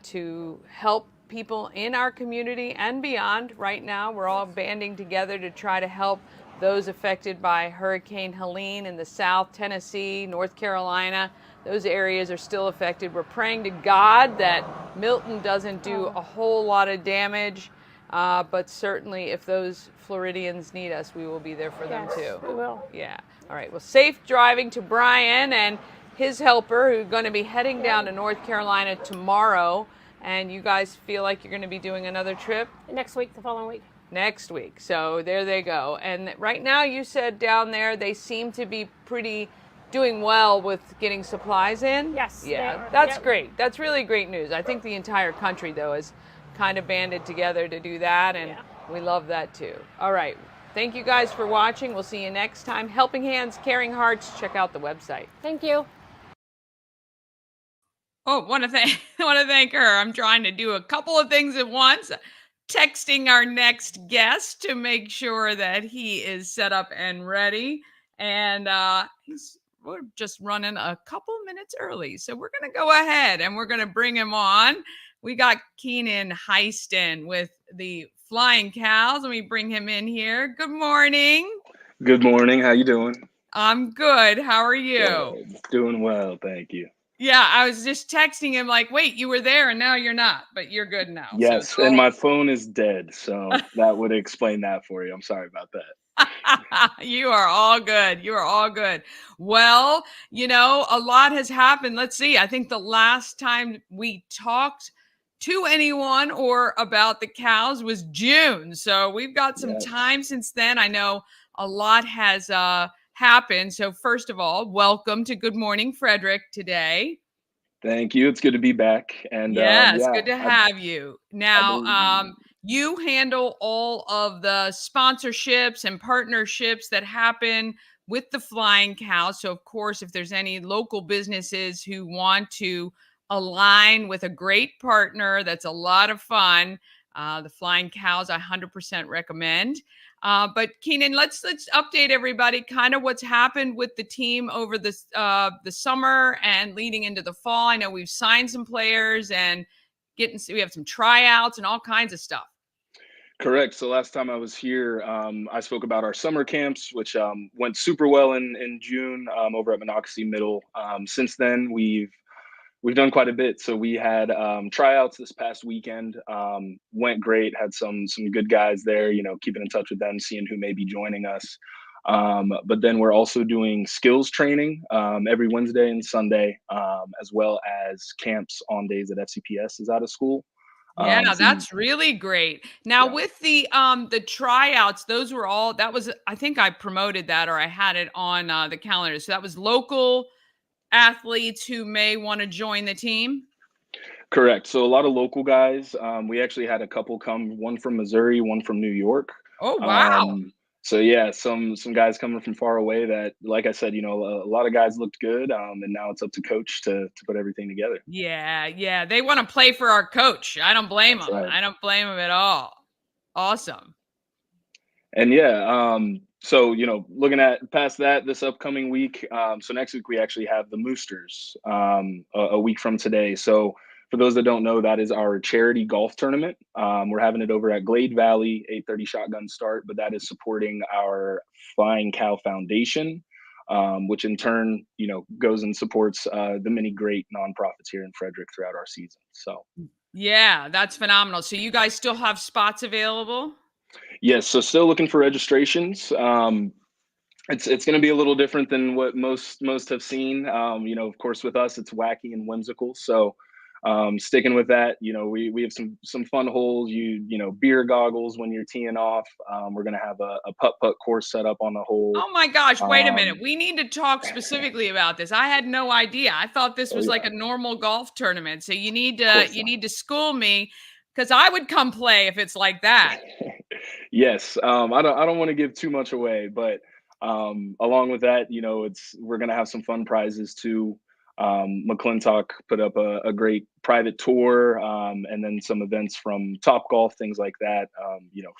to help people in our community and beyond. Right now, we're all banding together to try to help those affected by Hurricane Helene in the South, Tennessee, North Carolina. Those areas are still affected. We're praying to God that Milton doesn't do a whole lot of damage, but certainly if those Floridians need us, we will be there for them Yes, too. we will. Yeah. All right. Well, safe driving to Brian and his helper, who's going to be heading down to North Carolina tomorrow. And you guys feel like you're going to be doing another trip Next week, the following week. next week. So there they go. And right now, you said down there they seem to be pretty doing well with getting supplies in. Yes, they Yeah, are. that's Yep. great. That's really great news. I think the entire country, though, has kind of banded together to do that, and Yeah. we love that too. All right. Thank you guys for watching. We'll see you next time. Helping Hands, Caring Hearts. Check out the website. Thank you. Oh, want to thank her. I'm trying to do a couple of things at once. Texting our next guest to make sure that he is set up and ready. And we're just running a couple minutes early. So we're going to go ahead and we're going to bring him on. We got Keynan Hysten with the Flying Cows. Let me bring him in here. Good morning. Good morning. How you doing? I'm good. How are you? Good. Doing well, thank you. Yeah, I was just texting him like, wait, you were there and now you're not, but you're good now. Yes, So and my phone is dead, so that would explain that for you. I'm sorry about that. you are all good. You are all good. Well, a lot has happened. Let's see. I think the last time we talked to anyone or about the cows was June. So we've got some Yes. time since then. I know a lot has happened. So first of all, welcome to Good Morning Frederick today. Thank you. It's good to be back. And Yes, yeah, good to have you. Now, believe- you handle all of the sponsorships and partnerships that happen with the Flying Cows. So, of course, if there's any local businesses who want to align with a great partner, that's a lot of fun. The Flying Cows, I 100% recommend. But Keynan, let's update everybody kind of what's happened with the team over the summer and leading into the fall. I know we've signed some players and we have some tryouts and all kinds of stuff. Correct. So last time I was here, I spoke about our summer camps, which went super well in June over at Monocacy Middle. Since then, we've done quite a bit. So we had tryouts this past weekend. Went great. Had some good guys there. Keeping in touch with them, seeing who may be joining us. But then we're also doing skills training every Wednesday and Sunday, as well as camps on days that FCPS is out of school. Yeah, So that's really great. Now Yeah. with the tryouts, that was, I think I promoted that or I had it on the calendar. So that was local athletes who may want to join the team. Correct. So a lot of local guys. We actually had a couple come, one from Missouri, one from New York. Oh, wow. So yeah, some guys coming from far away that, like I said, a lot of guys looked good. And now it's up to coach to put everything together. Yeah. They want to play for our coach. I don't blame That's them. right. I don't blame them at all. Awesome. And yeah, so looking at past that, this upcoming week. So next week we actually have the Moosters a week from today. So for those that don't know, that is our charity golf tournament. We're having it over at Glade Valley, 8:30 shotgun start, but that is supporting our Flying Cow Foundation. which in turn, goes and supports the many great nonprofits here in Frederick throughout our season. So, Yeah, that's phenomenal. So you guys still have spots available? yes, so still looking for registrations. It's going to be a little different than what most have seen. Of course, with us, it's wacky and whimsical. So, sticking with that, we have some fun holes. Beer goggles when you're teeing off. We're going to have a putt course set up on the hole. Oh my gosh, wait a minute. Um, We need to talk specifically about this. I had no idea. I thought this oh was like yeah, a normal golf tournament. So you need of to course you not. need to school me because I would come play if it's like that. Yes, I don't want to give too much away, but along with that, we're gonna have some fun prizes too. McClintock put up a great private tour, and then some events from Top Golf, things like that.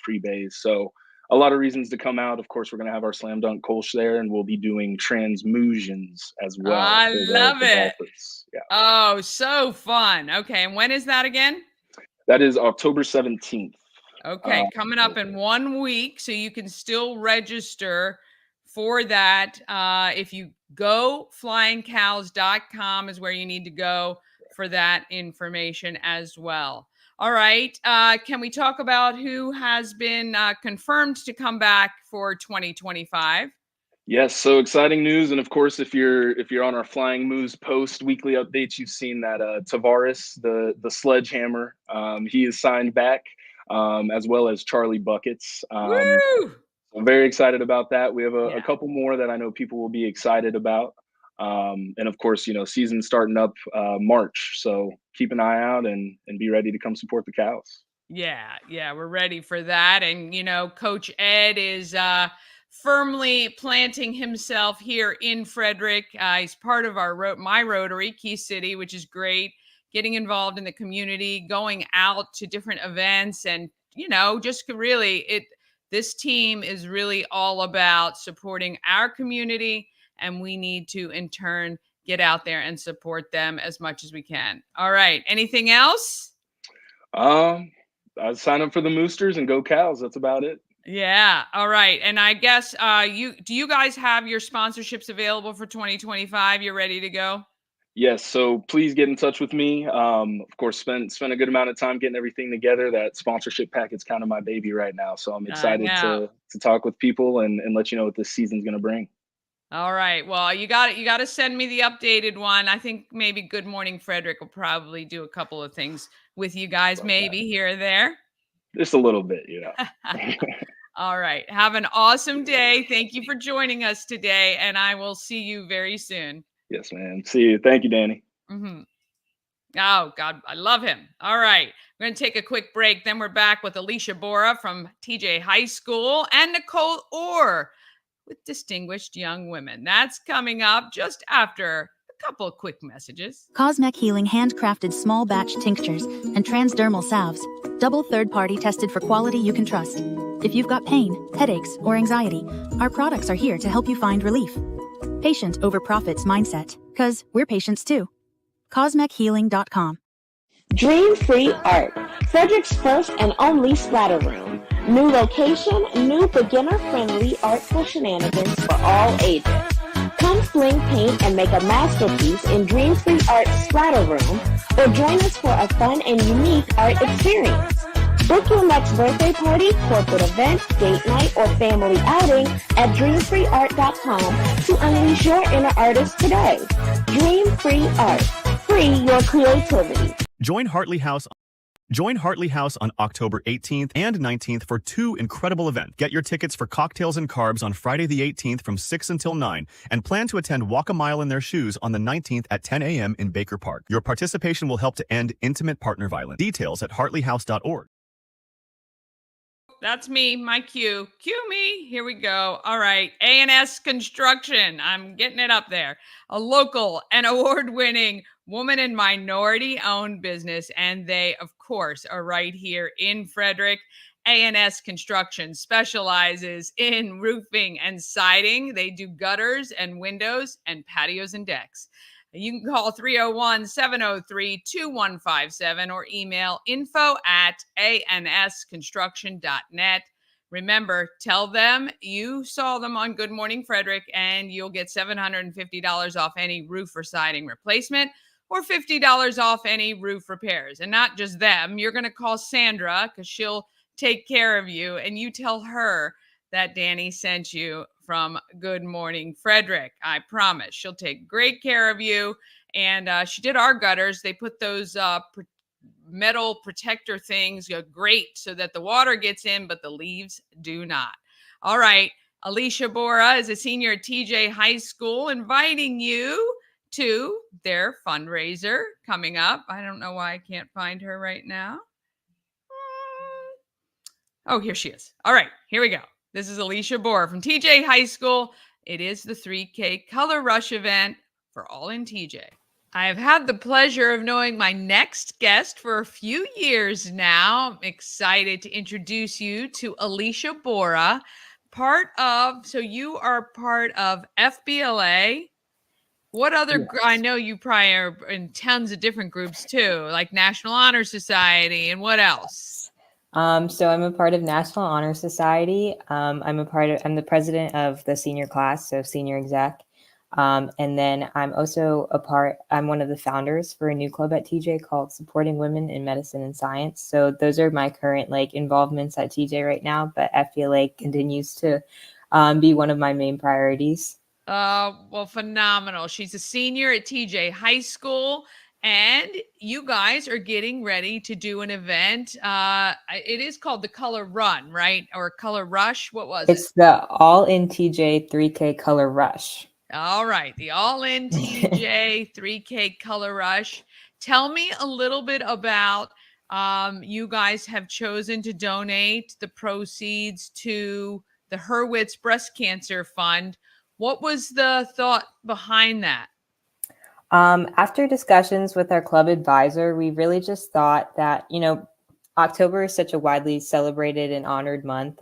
Free bays. So a lot of reasons to come out. Of course, we're gonna have our slam dunk Kolsch there, and we'll be doing transmusions as well I for love the it. golfers. Yeah, Oh, so fun. Okay, and when is that again? that is October 17th. Okay, coming up in 1 week, so you can still register for that. If you go flyingcows.com is where you need to go for that information as well. All right. Can we talk about who has been confirmed to come back for 2025? Yes, so exciting news, and of course, if you're on our Flying Moose post weekly updates, you've seen that Tavares, the sledgehammer, he is signed back, as well as Charlie Buckets. Woo! I'm very excited about that. We have a Yeah. couple more that I know people will be excited about, and of course, season starting up March, so keep an eye out and be ready to come support the cows. Yeah, we're ready for that. And Coach Ed is firmly planting himself here in Frederick. He's part of my Rotary, Key City, which is great. Getting involved in the community, going out to different events, and just really this team is really all about supporting our community, and we need to in turn get out there and support them as much as we can. All right. Anything else? Um, I sign up for the Moosters and go cows. That's about it. Yeah. All right. And I guess you guys have your sponsorships available for 2025? You're ready to go? Yes, so please get in touch with me. Of course, spend a good amount of time getting everything together. That sponsorship packet's kind of my baby right now, so I'm I excited know. to talk with people and let you know what this season's going to bring. All right. Well, you got to send me the updated one. I think maybe Good Morning Frederick will probably do a couple of things with you guys, Love that. maybe here or there. Just a little bit. All right. Have an awesome day. Thank you for joining us today, and I will see you very soon. Yes, man. See you. Thank you, Danny. Hmm. Oh, God, I love him. All right. We're going to take a quick break. Then we're back with Aleesha Bora from TJ High School and Nicole Orr with Distinguished Young Women. That's coming up just after a couple of quick messages. Cosmec Healing handcrafted small batch tinctures and transdermal salves. Double third-party tested for quality you can trust. If you've got pain, headaches, or anxiety, our products are here to help you find relief. Patient over profits mindset, 'cause we're patients too. CosmecHealing.com. Dream Free Art, Frederick's first and only splatter room. New location, new beginner-friendly artful shenanigans for all ages. Come sling paint and make a masterpiece in Dream Free Art's splatter room, or join us for a fun and unique art experience. Book your next birthday party, corporate event, date night, or family outing at dreamfreeart.com to unleash your inner artist today. Dream Free Art. Free your creativity. Join Hartley House on October 18th and 19th for 2 incredible events. Get your tickets for Cocktails and Carbs on Friday the 18th from 6 until 9 and plan to attend Walk a Mile in Their Shoes on the 19th at 10 a.m. in Baker Park. Your participation will help to end intimate partner violence. Details at hartleyhouse.org. That's me, my cue. Cue me. Here we go. All right. A&S Construction. I'm getting it up there. A local and award-winning woman and minority-owned business. And they, of course, are right here in Frederick. A&S Construction specializes in roofing and siding. They do gutters and windows and patios and decks. You can call 301-703-2157 or email info@ansconstruction.net. Remember, tell them you saw them on Good Morning Frederick, and you'll get $750 off any roof or siding replacement, or $50 off any roof repairs. And not just them, you're going to call Sandra because she'll take care of you, and you tell her that Danny sent you from Good Morning Frederick. I promise she'll take great care of you. And she did our gutters. They put those metal protector things great so that the water gets in, but the leaves do not. All right. Aleesha Bora is a senior at TJ High School, inviting you to their fundraiser coming up. I don't know why I can't find her right now. Oh, here she is. All right, here we go. This is Aleesha Bora from TJ High School. It is the 3K Color Rush event for all in TJ. I have had the pleasure of knowing my next guest for a few years now. I'm excited to introduce you to Aleesha Bora, so you are part of FBLA. What other, Yes. I know you probably are in tons of different groups too, like National Honor Society, and what else? So I'm a part of National Honor Society. I'm the president of the senior class, so senior exec. And then I'm one of the founders for a new club at TJ called Supporting Women in Medicine and Science. So those are my current involvements at TJ right now, but FBLA continues to be one of my main priorities. Well, phenomenal. She's a senior at TJ High School, and you guys are getting ready to do an event. It is called the Color Run, right? Or Color Rush. What was it? It's the All in TJ 3K Color Rush. All right. The All in TJ 3K Color Rush. Tell me a little bit about, you guys have chosen to donate the proceeds to the Hurwitz Breast Cancer Fund. What was the thought behind that? After discussions with our club advisor, we really just thought that, October is such a widely celebrated and honored month,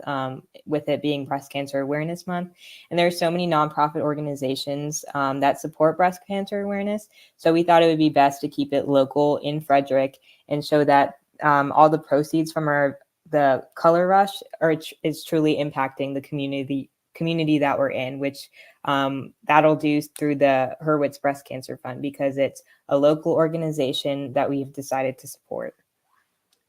with it being Breast Cancer Awareness Month. And there are so many nonprofit organizations that support breast cancer awareness. So we thought it would be best to keep it local in Frederick and show that all the proceeds from the Color Rush is truly impacting the community that we're in, which that'll do through the Hurwitz Breast Cancer Fund, because it's a local organization that we've decided to support.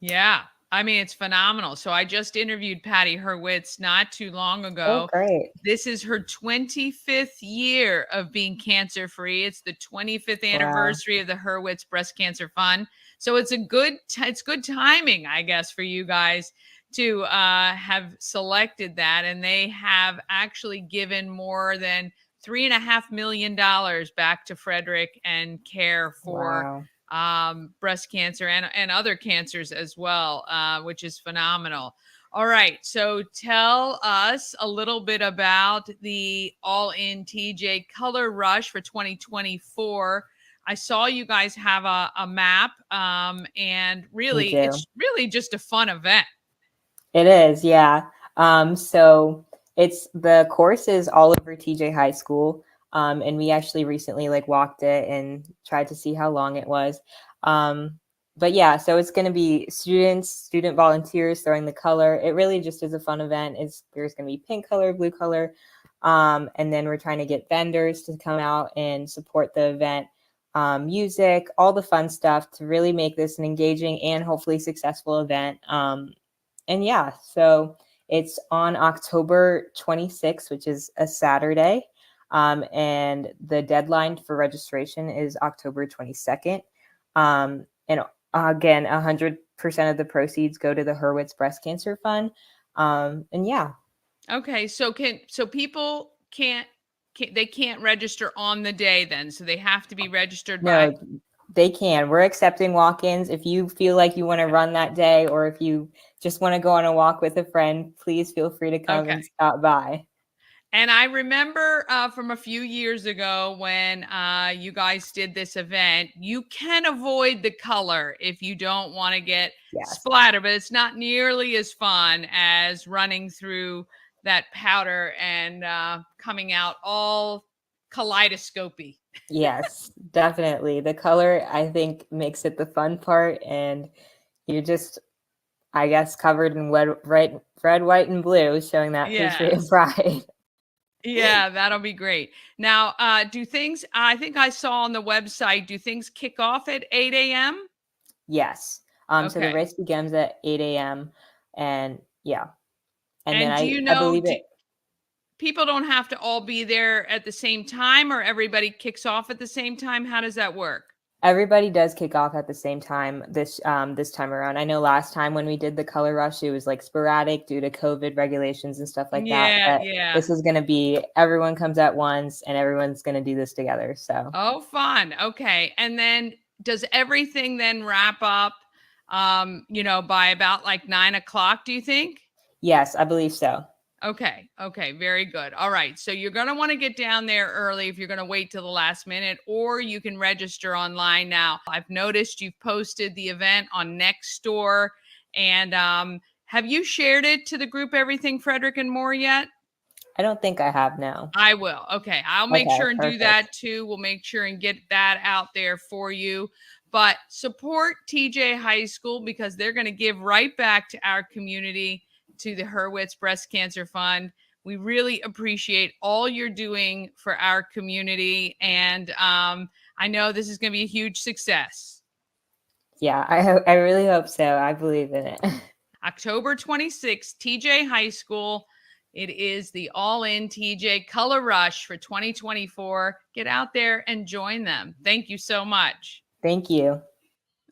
Yeah. I mean, it's phenomenal. So I just interviewed Patty Hurwitz not too long ago. Oh, great. This is her 25th year of being cancer-free. It's the 25th anniversary of the Hurwitz Breast Cancer Fund. So it's it's good timing, I guess, for you guys to have selected that. And they have actually given more than $3.5 million back to Frederick and care for breast cancer and other cancers as well, which is phenomenal. All right. So tell us a little bit about the All in TJ Color Rush for 2024. I saw you guys have a map, and really, it's really just a fun event. It is, yeah. So the course is all over TJ High School. And we actually recently walked it and tried to see how long it was. But yeah, so it's going to be student volunteers throwing the color. It really just is a fun event. There's going to be pink color, blue color. And then we're trying to get vendors to come out and support the event, music, all the fun stuff to really make this an engaging and hopefully successful event. And yeah, so it's on October 26th, which is a Saturday. And the deadline for registration is October 22nd. And again, 100% of the proceeds go to the Hurwitz Breast Cancer Fund. And yeah. Okay. So people can't register on the day then. So they have to be registered by. No, they can. We're accepting walk-ins. If you feel like you want to run that day, or if you just want to go on a walk with a friend, please feel free to come and stop by. And I remember from a few years ago when you guys did this event, you can avoid the color if you don't want to get splattered, but it's not nearly as fun as running through that powder and coming out all kaleidoscopy. Yes, definitely. The color, I think, makes it the fun part, and you just I guess, covered in red, white, and blue, showing that Patriot pride. Yeah, that'll be great. Now, do things, I think I saw on the website, do things kick off at 8 a.m.? Yes. So the race begins at 8 a.m. And yeah. And then do you know, I believe people don't have to all be there at the same time, or everybody kicks off at the same time? How does that work? Everybody does kick off at the same time this time around. I know last time when we did the color rush, it was like sporadic due to COVID regulations and stuff like that. But this is going to be everyone comes at once and everyone's going to do this together. So. Oh, fun. Okay. And then does everything then wrap up, by about like 9 o'clock, do you think? Yes, I believe so. Okay. Very good. All right. So you're going to want to get down there early if you're going to wait till the last minute, or you can register online now. I've noticed you've posted the event on Nextdoor. And have you shared it to the group Everything Frederick and More yet? I don't think I have now. I will. Okay. I'll make sure and do that too. We'll make sure and get that out there for you. But support TJ High School because they're going to give right back to our community, to the Hurwitz Breast Cancer Fund. We really appreciate all you're doing for our community. And I know this is going to be a huge success. Yeah, I really hope so. I believe in it. October 26th, TJ High School. It is the All-In TJ Color Rush for 2024. Get out there and join them. Thank you so much. Thank you.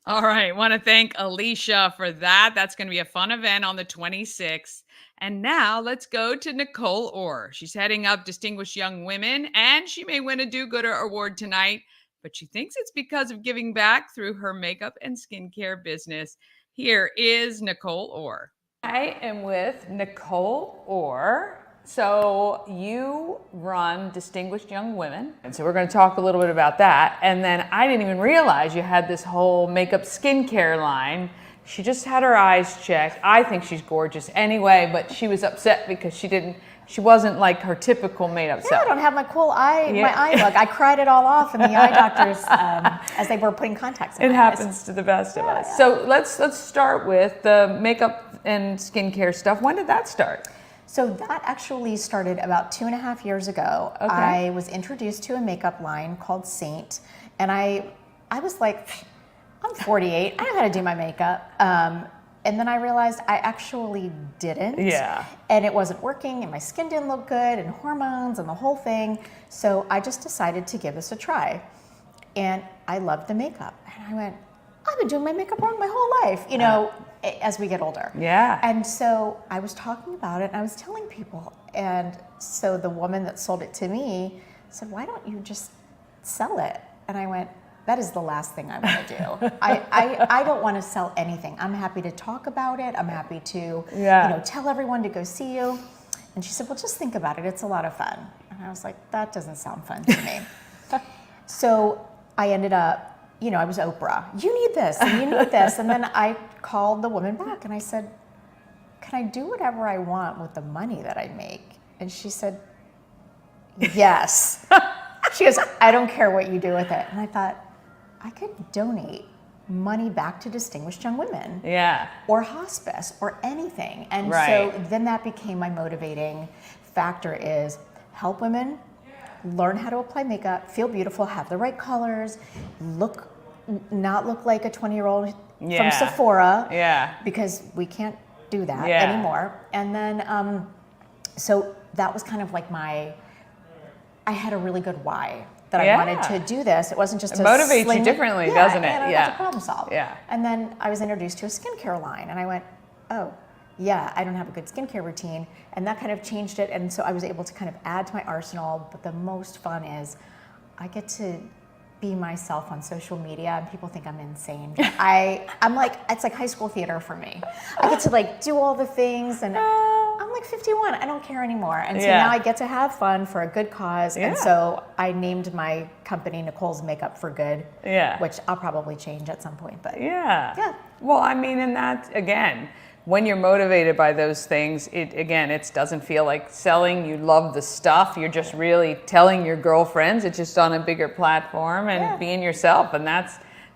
All right. Want to thank Aleesha for that. That's going to be a fun event on the 26th. And now let's go to Nicole Orr. She's heading up Distinguished Young Women, and she may win a do-gooder award tonight, but she thinks it's because of giving back through her makeup and skincare business. Here is Nicole Orr. I am with Nicole Orr. So you run Distinguished Young Women. And so we're going to talk a little bit about that. And then I didn't even realize you had this whole makeup skincare line. She just had her eyes checked. I think she's gorgeous anyway, but she was upset because she wasn't like her typical made-up self. I don't have my cool eye, my eye look. I cried it all off in the eye doctors as they were putting contacts in It my happens eyes. to the best of us. Yeah. So let's start with the makeup and skincare stuff. When did that start? So that actually started about 2.5 years ago. Okay. I was introduced to a makeup line called Saint, and I was like, I'm 48, I know how to do my makeup. And then I realized I actually didn't. Yeah. And it wasn't working, and my skin didn't look good, and hormones and the whole thing. So I just decided to give this a try. And I loved the makeup. And I went, I've been doing my makeup wrong my whole life, as we get older. Yeah. And so I was talking about it and I was telling people. And so the woman that sold it to me said, why don't you just sell it? And I went, that is the last thing I want to do. I don't want to sell anything. I'm happy to talk about it. I'm happy to tell everyone to go see you. And she said, well, just think about it. It's a lot of fun. And I was like, that doesn't sound fun to me. So I ended up, I was Oprah. You need this and you need this. And then I called the woman back and I said, can I do whatever I want with the money that I make? And she said, yes. She goes, I don't care what you do with it. And I thought, I could donate money back to Distinguished Young Women. Yeah. Or hospice or anything. And right. So then that became my motivating factor is help women learn how to apply makeup, feel beautiful, have the right colors, not look like a 20-year-old from Sephora. Yeah. Because we can't do that anymore. And then, so that was kind of like I had a really good why that I wanted to do this. It wasn't just it motivates you differently, doesn't it? And Yeah. It's a problem solve. Yeah. And then I was introduced to a skincare line and I went, oh, yeah, I don't have a good skincare routine. And that kind of changed it. And so I was able to kind of add to my arsenal. But the most fun is I get to be myself on social media and people think I'm insane. I'm like, it's like high school theater for me. I get to do all the things and I'm like 51, I don't care anymore. And so now I get to have fun for a good cause. And so I named my company Nicole's Makeup for Good, which I'll probably change at some point, but yeah. Well, I mean, and that again, when you're motivated by those things, it doesn't feel like selling. You love the stuff. You're just really telling your girlfriends. It's just on a bigger platform and being yourself. And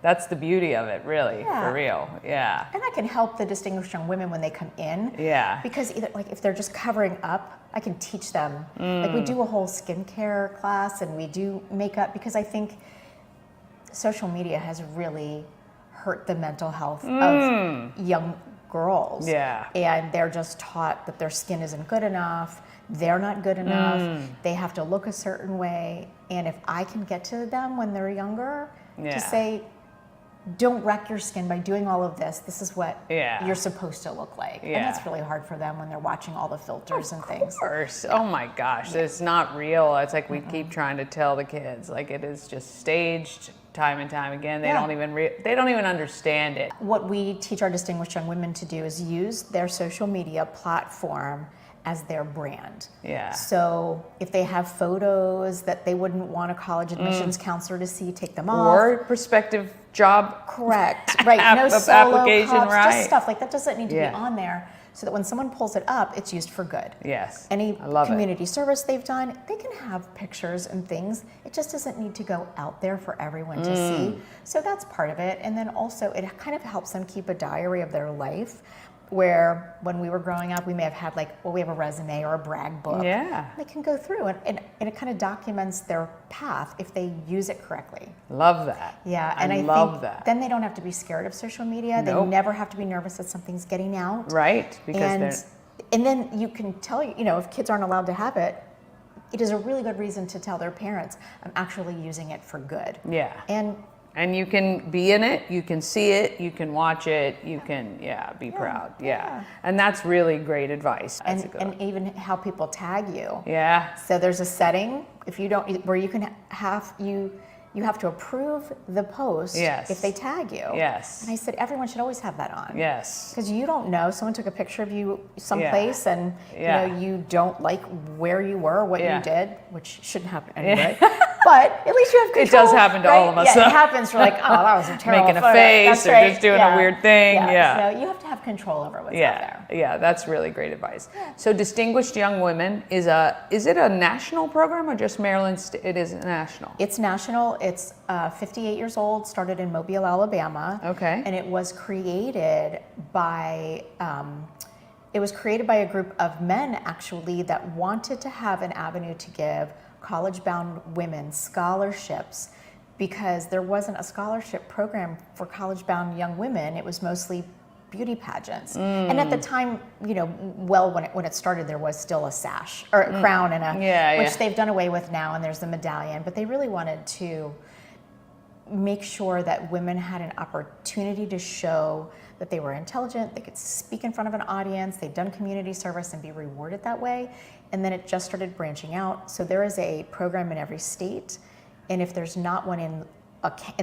That's the beauty of it, really, Yeah. for real. Yeah. And I can help the distinguished young women when they come in. Yeah. Because either like if they're just covering up, I can teach them. Like we do a whole skincare class and we do makeup because I think social media has really hurt the mental health of young girls. Yeah. And they're just taught that their skin isn't good enough. They're not good enough. They have to look a certain way. And if I can get to them when they're younger Yeah. to say, don't wreck your skin by doing all of this. This is what Yeah. you're supposed to look like. Yeah. And that's really hard for them when they're watching all the filters and things. Of course. Oh my gosh, it's not real. It's like we keep trying to tell the kids, like it is just staged time and time again. They Yeah. don't even understand it. What we teach our distinguished young women to do is use their social media platform as their brand. Yeah. So if they have photos that they wouldn't want a college admissions counselor to see, take them off. Or prospective job. Correct. Right. No solo application, cups, right? just stuff like that doesn't need to Yeah. be on there, so that when someone pulls it up, it's used for good. Yes. Any I love it. community service they've done, they can have pictures and things. It just doesn't need to go out there for everyone to see. So that's part of it. And then also it kind of helps them keep a diary of their life, where when we were growing up, we may have had we have a resume or a brag book. Yeah. They can go through and it kind of documents their path if they use it correctly. Love that. Yeah, and I love think that. then they don't have to be scared of social media. Nope. They never have to be nervous that something's getting out. Right. Because And then you can tell, if kids aren't allowed to have it, it is a really good reason to tell their parents, I'm actually using it for good. Yeah. And you can be in it, you can see it, you can watch it, you can, be proud. Yeah. And that's really great advice. That's a good one. and even how people tag you. Yeah. So there's a setting if you don't where you can have you have to approve the post Yes. if they tag you. Yes. And I said everyone should always have that on. Yes. Because you don't know, someone took a picture of you someplace and Yeah. you don't like where you were, what Yeah. you did, which shouldn't happen anyway. But at least you have control. It does happen to all of us, Yeah, though. it happens. We're like, oh, that was a terrible Making a photo. face That's or right. just doing Yeah. a weird thing. Yeah. So you have to have control over what's out there. Yeah, that's really great advice. So Distinguished Young Women is it a national program or just Maryland? It is national. It's national. It's 58 years old, started in Mobile, Alabama. Okay. And it was created by a group of men actually that wanted to have an avenue to give college-bound women scholarships, because there wasn't a scholarship program for college-bound young women. It was mostly beauty pageants. And at the time, when it started, there was still a sash or a crown and which they've done away with now, and there's the medallion. But they really wanted to make sure that women had an opportunity to show that they were intelligent, they could speak in front of an audience, they'd done community service and be rewarded that way. And then it just started branching out. So there is a program in every state, and if there's not one in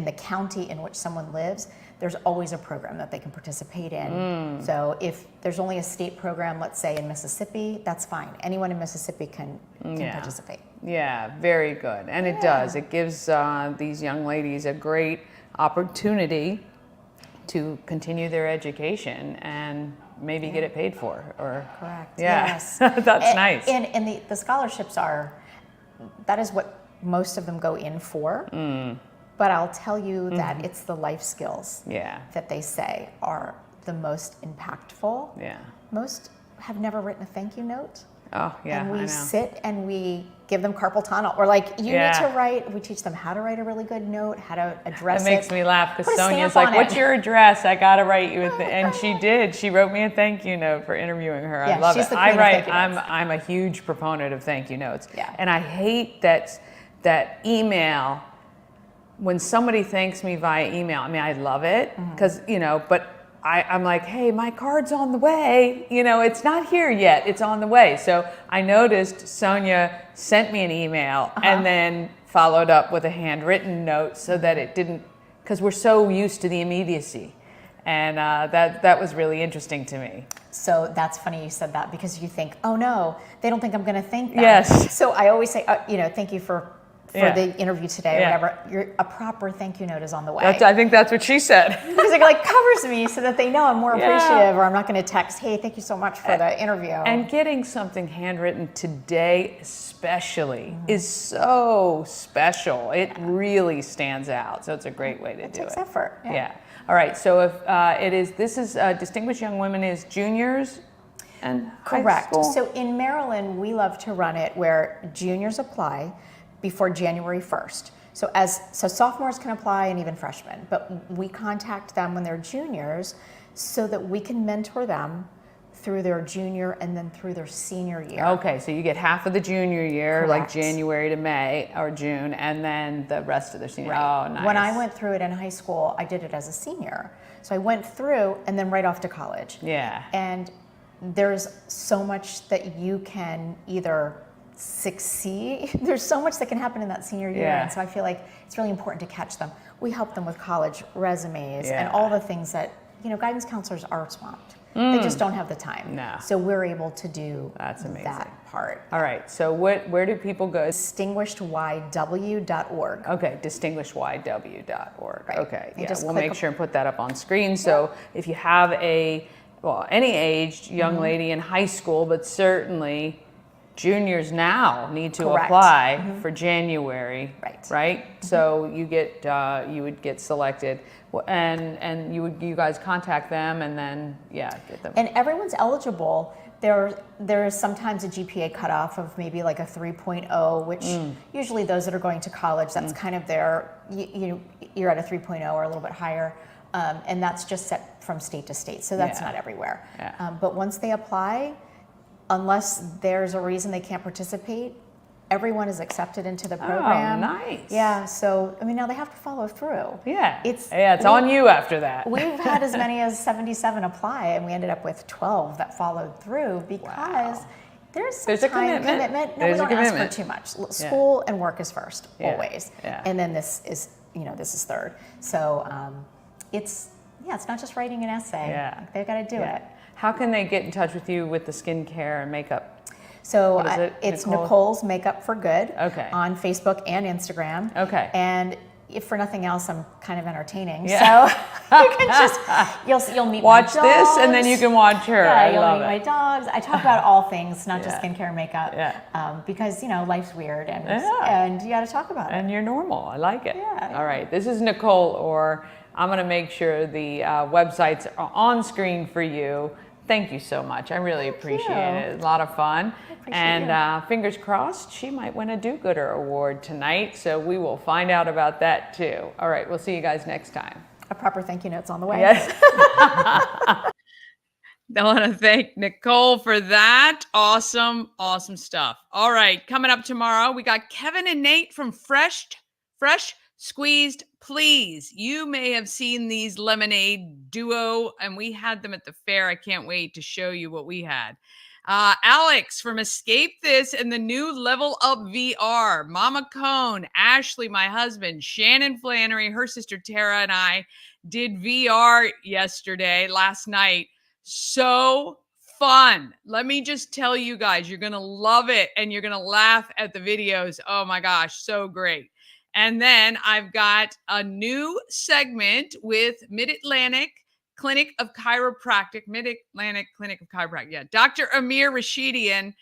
the county in which someone lives, there's always a program that they can participate in. So if there's only a state program, let's say in Mississippi, that's fine. Anyone in Mississippi can participate. Yeah, very good. And it does. It gives these young ladies a great opportunity to continue their education and maybe get it paid for. Or correct. Yeah, Yes. that's nice. And the scholarships that is what most of them go in for. But I'll tell you that it's the life skills that they say are the most impactful. Yeah. Most have never written a thank you note. Oh, yeah, And I we know. sit and we give them carpal tunnel. We're like, you need to write, we teach them how to write a really good note, how to address It makes me laugh because Put a Sonia's stamp like, on what's it. your address? I got to write you and she did. She wrote me a thank you note for interviewing her. I Yeah, love she's it. the I queen of write, thank you notes. I'm a huge proponent of thank you notes. Yeah. And I hate that email, when somebody thanks me via email. I mean, I love it because, but I'm like, hey, my card's on the way. It's not here yet. It's on the way. So I noticed Sonia sent me an email and then followed up with a handwritten note so that it didn't, because we're so used to the immediacy. And that was really interesting to me. So that's funny you said that, because you think, oh no, they don't think I'm going to thank them. Yes. So I always say, thank you for for the interview today or whatever, a proper thank you note is on the way. I think that's what she said. Because it like covers me so that they know I'm more appreciative, or I'm not going to text, hey, thank you so much for the interview. And getting something handwritten today especially is so special. It really stands out. So it's a great way to do it. It takes effort. Yeah. All right. So if this is Distinguished Young Women is juniors and correct. High school? So in Maryland, we love to run it where juniors apply before January 1st. So sophomores can apply and even freshmen, but we contact them when they're juniors so that we can mentor them through their junior and then through their senior year. Okay, so you get half of the junior year, Correct. like January to May or June, and then the rest of the senior. Right. Oh, nice. When I went through it in high school, I did it as a senior. So I went through and then right off to college. Yeah. And there's so much that you can either succeed. There's so much that can happen in that senior year. Yeah. And so I feel like it's really important to catch them. We help them with college resumes Yeah. and all the things that, guidance counselors are swamped. They just don't have the time. No. So we're able to do That's amazing. that part. All right, so where do people go? DistinguishedYW.org. Okay, distinguishedYW.org. Right. Okay, You yeah, just we'll click make sure and put that up on screen. So if you have any aged young lady in high school, but certainly juniors now need to Correct. apply for January, right? So you would get selected, and you guys contact them, and then get them. And everyone's eligible. There is sometimes a GPA cutoff of maybe like a 3.0, which usually those that are going to college, that's kind of you're at a 3.0 or a little bit higher. And that's just set from state to state, so that's not everywhere. Yeah. But once they apply, unless there's a reason they can't participate, everyone is accepted into the program. Oh, nice. Yeah, so now they have to follow through. Yeah. It's on you after that. We've had as many as 77 apply, and we ended up with 12 that followed through because there's some There's a time commitment. No, There's we a don't ask commitment. for too much. School and work is first, Yeah. always. Yeah. And then this is third. So it's not just writing an essay. Yeah. They've got to do it. How can they get in touch with you with the skincare and makeup? So What is it, it's Nicole? Nicole's Makeup for Good on Facebook and Instagram. Okay. And if for nothing else, I'm kind of entertaining. Yeah. So you can just, you'll meet watch my this dogs. and then you can watch her. Yeah, I you'll love meet it. my dogs. I talk about all things, not just Yeah. skincare and makeup. Yeah. Because, life's weird and you got to talk about it. And you're normal. I like it. Yeah. All right. This is Nicole Orr. I'm going to make sure the websites are on screen for you. Thank you so much. I really appreciate it. It's a lot of fun. And fingers crossed, she might win a Do-Gooder Award tonight. So we will find out about that too. All right. We'll see you guys next time. A proper thank you note's on the way. Yes. I want to thank Nicole for that. Awesome stuff. All right, coming up tomorrow, we got Kevin and Nate from Fresh Squeezed Please. You may have seen these lemonade duo, and we had them at the fair. I can't wait to show you what we had. Alex from Escape This and the new Level Up VR. Mama Cone, Ashley, my husband, Shannon Flannery, her sister Tara, and I did VR last night. So fun. Let me just tell you guys, you're going to love it and you're going to laugh at the videos. Oh my gosh, so great. And then I've got a new segment with Mid-Atlantic Clinic of Chiropractic. Yeah, Dr. Amir Rashidian.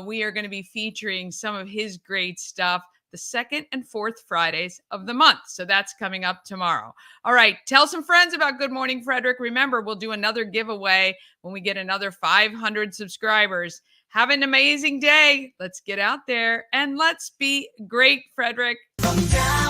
We are going to be featuring some of his great stuff the second and fourth Fridays of the month. So that's coming up tomorrow. All right. Tell some friends about Good Morning Frederick. Remember, we'll do another giveaway when we get another 500 subscribers. Have an amazing day. Let's get out there and let's be great, Frederick. From down